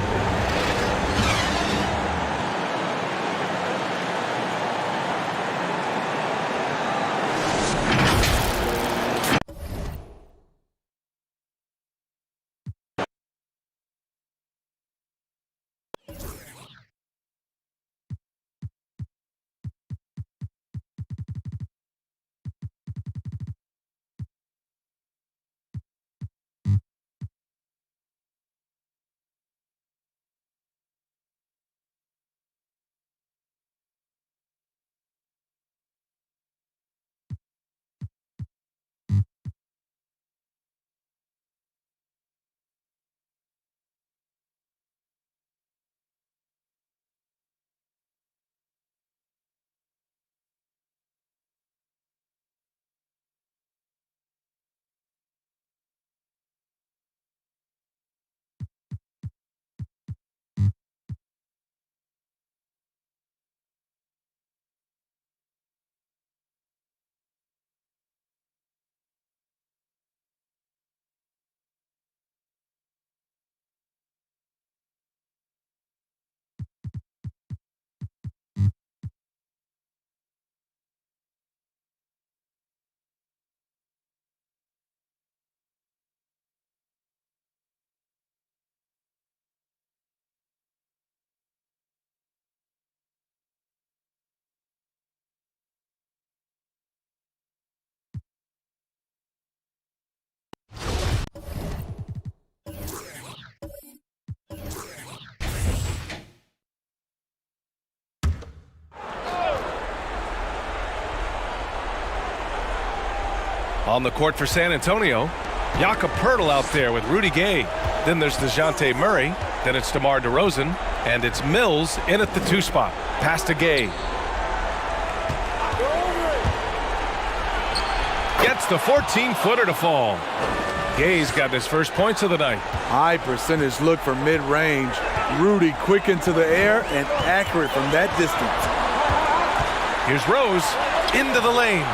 On the court for San Antonio, Jakob Poeltl out there with Rudy Gay. Then there's DeJounte Murray. Then it's DeMar DeRozan. And it's Mills in at the 2 spot. Pass to Gay. Gets the 14-footer to fall. Gay's got his first points of the night. High percentage look for mid-range. Rudy quick into the air and accurate from that distance. Here's Rose into the lane.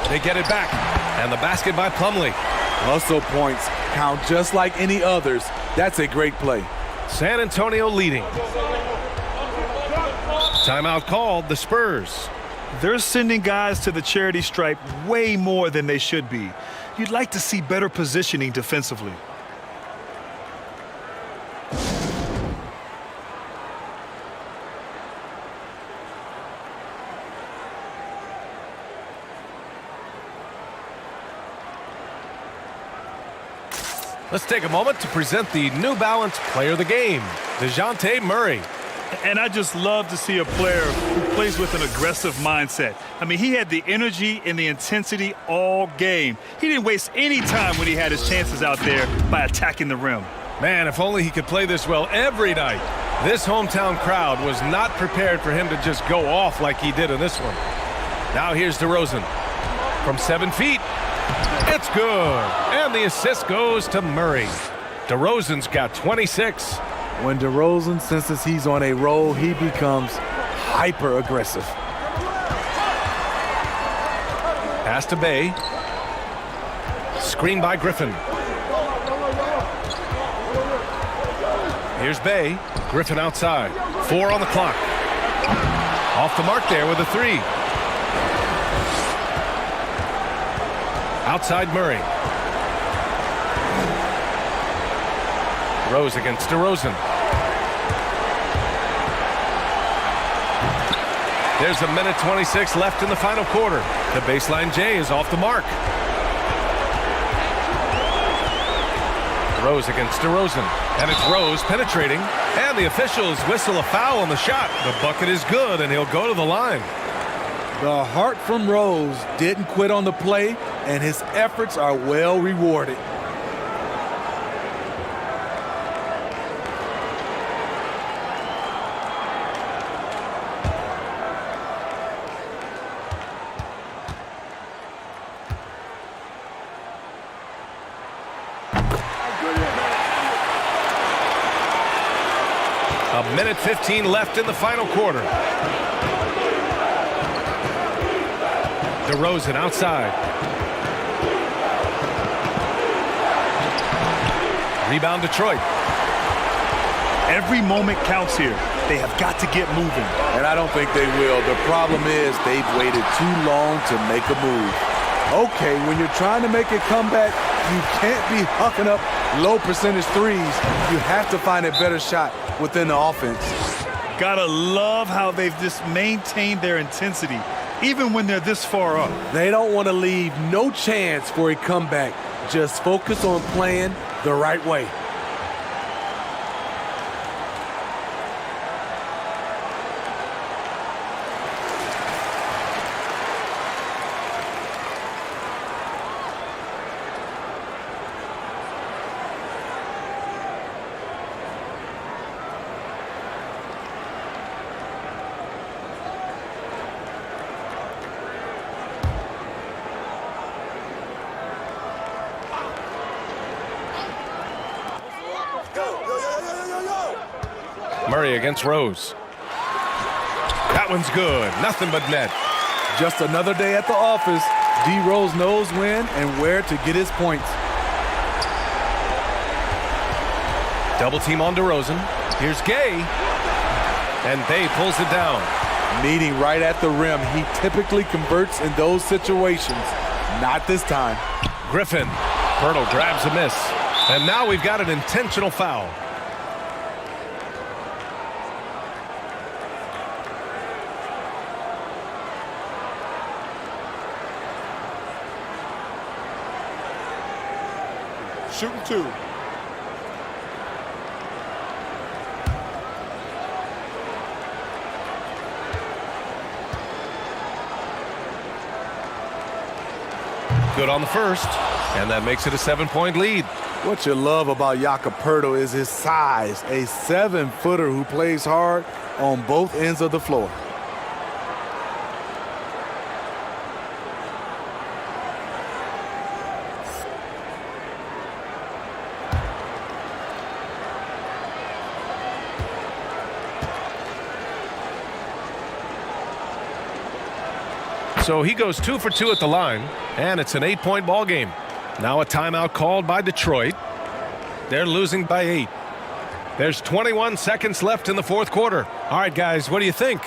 They get it back. And the basket by Plumlee. Hustle points count just like any others. That's a great play. San Antonio leading. Timeout called, the Spurs. They're sending guys to the charity stripe way more than they should be. You'd like to see better positioning defensively. Let's take a moment to present the New Balance Player of the Game, DeJounte Murray. And I just love to see a player who plays with an aggressive mindset. I mean, he had the energy and the intensity all game. He didn't waste any time when he had his chances out there by attacking the rim. Man, if only he could play this well every night. This hometown crowd was not prepared for him to just go off like he did in this one. Now here's DeRozan from 7 feet. It's good. And the assist goes to Murray. DeRozan's got 26. When DeRozan senses he's on a roll, he becomes hyper-aggressive. Pass to Bay. Screen by Griffin. Here's Bay. Griffin outside. 4 on the clock. Off the mark there with a 3. Outside Murray. Rose against DeRozan. There's 1:26 left in the final quarter. The baseline J is off the mark. Rose against DeRozan. And it's Rose penetrating. And the officials whistle a foul on the shot. The bucket is good, and he'll go to the line. The heart from Rose didn't quit on the play, and his efforts are well rewarded. 1:15 left in the final quarter. DeRozan outside. Rebound Detroit. Every moment counts here. They have got to get moving. And I don't think they will. The problem is they've waited too long to make a move. Okay, when you're trying to make a comeback, you can't be hucking up low percentage threes. You have to find a better shot within the offense. Gotta love how they've just maintained their intensity, even when they're this far up. They don't want to leave no chance for a comeback. Just focus on playing the right way. Murray against Rose. That one's good. Nothing but net. Just another day at the office. D. Rose knows when and where to get his points. Double team on DeRozan. Here's Gay. And Bay pulls it down. Meeting right at the rim. He typically converts in those situations. Not this time. Griffin. Pirtle grabs a miss. And now we've got an intentional foul. Shooting two. Good on the first, and that makes it a 7-point lead. What you love about Jakob Poeltl is his size, a 7-footer who plays hard on both ends of the floor. So he goes 2 for 2 at the line, and it's an 8-point ball game. Now a timeout called by Detroit. They're losing by 8. There's 21 seconds left in the fourth quarter. All right, guys, what do you think?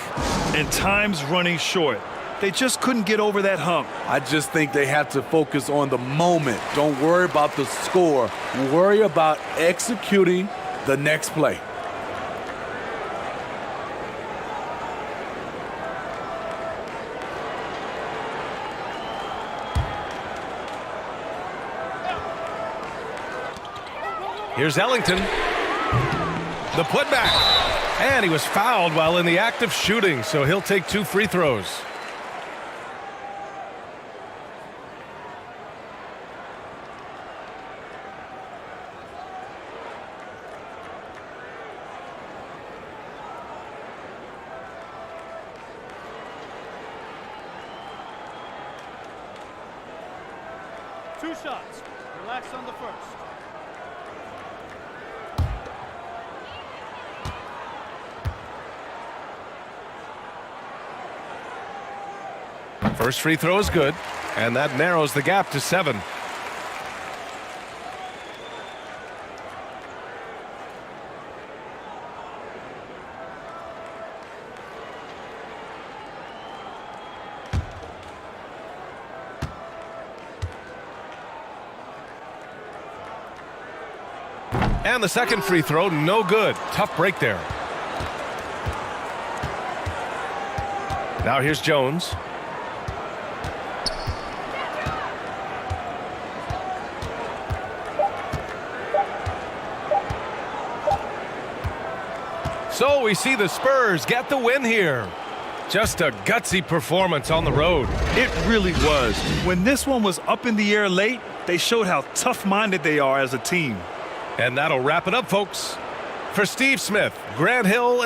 And time's running short. They just couldn't get over that hump. I just think they have to focus on the moment. Don't worry about the score. Worry about executing the next play. Here's Ellington. The putback. And he was fouled while in the act of shooting, so he'll take 2 free throws. Two shots. Relax on the first. First free throw is good, and that narrows the gap to 7. And the second free throw, no good. Tough break there. Now here's Jones. So we see the Spurs get the win here. Just a gutsy performance on the road. It really was. When this one was up in the air late, they showed how tough-minded they are as a team. And that'll wrap it up, folks. For Steve Smith, Grant Hill,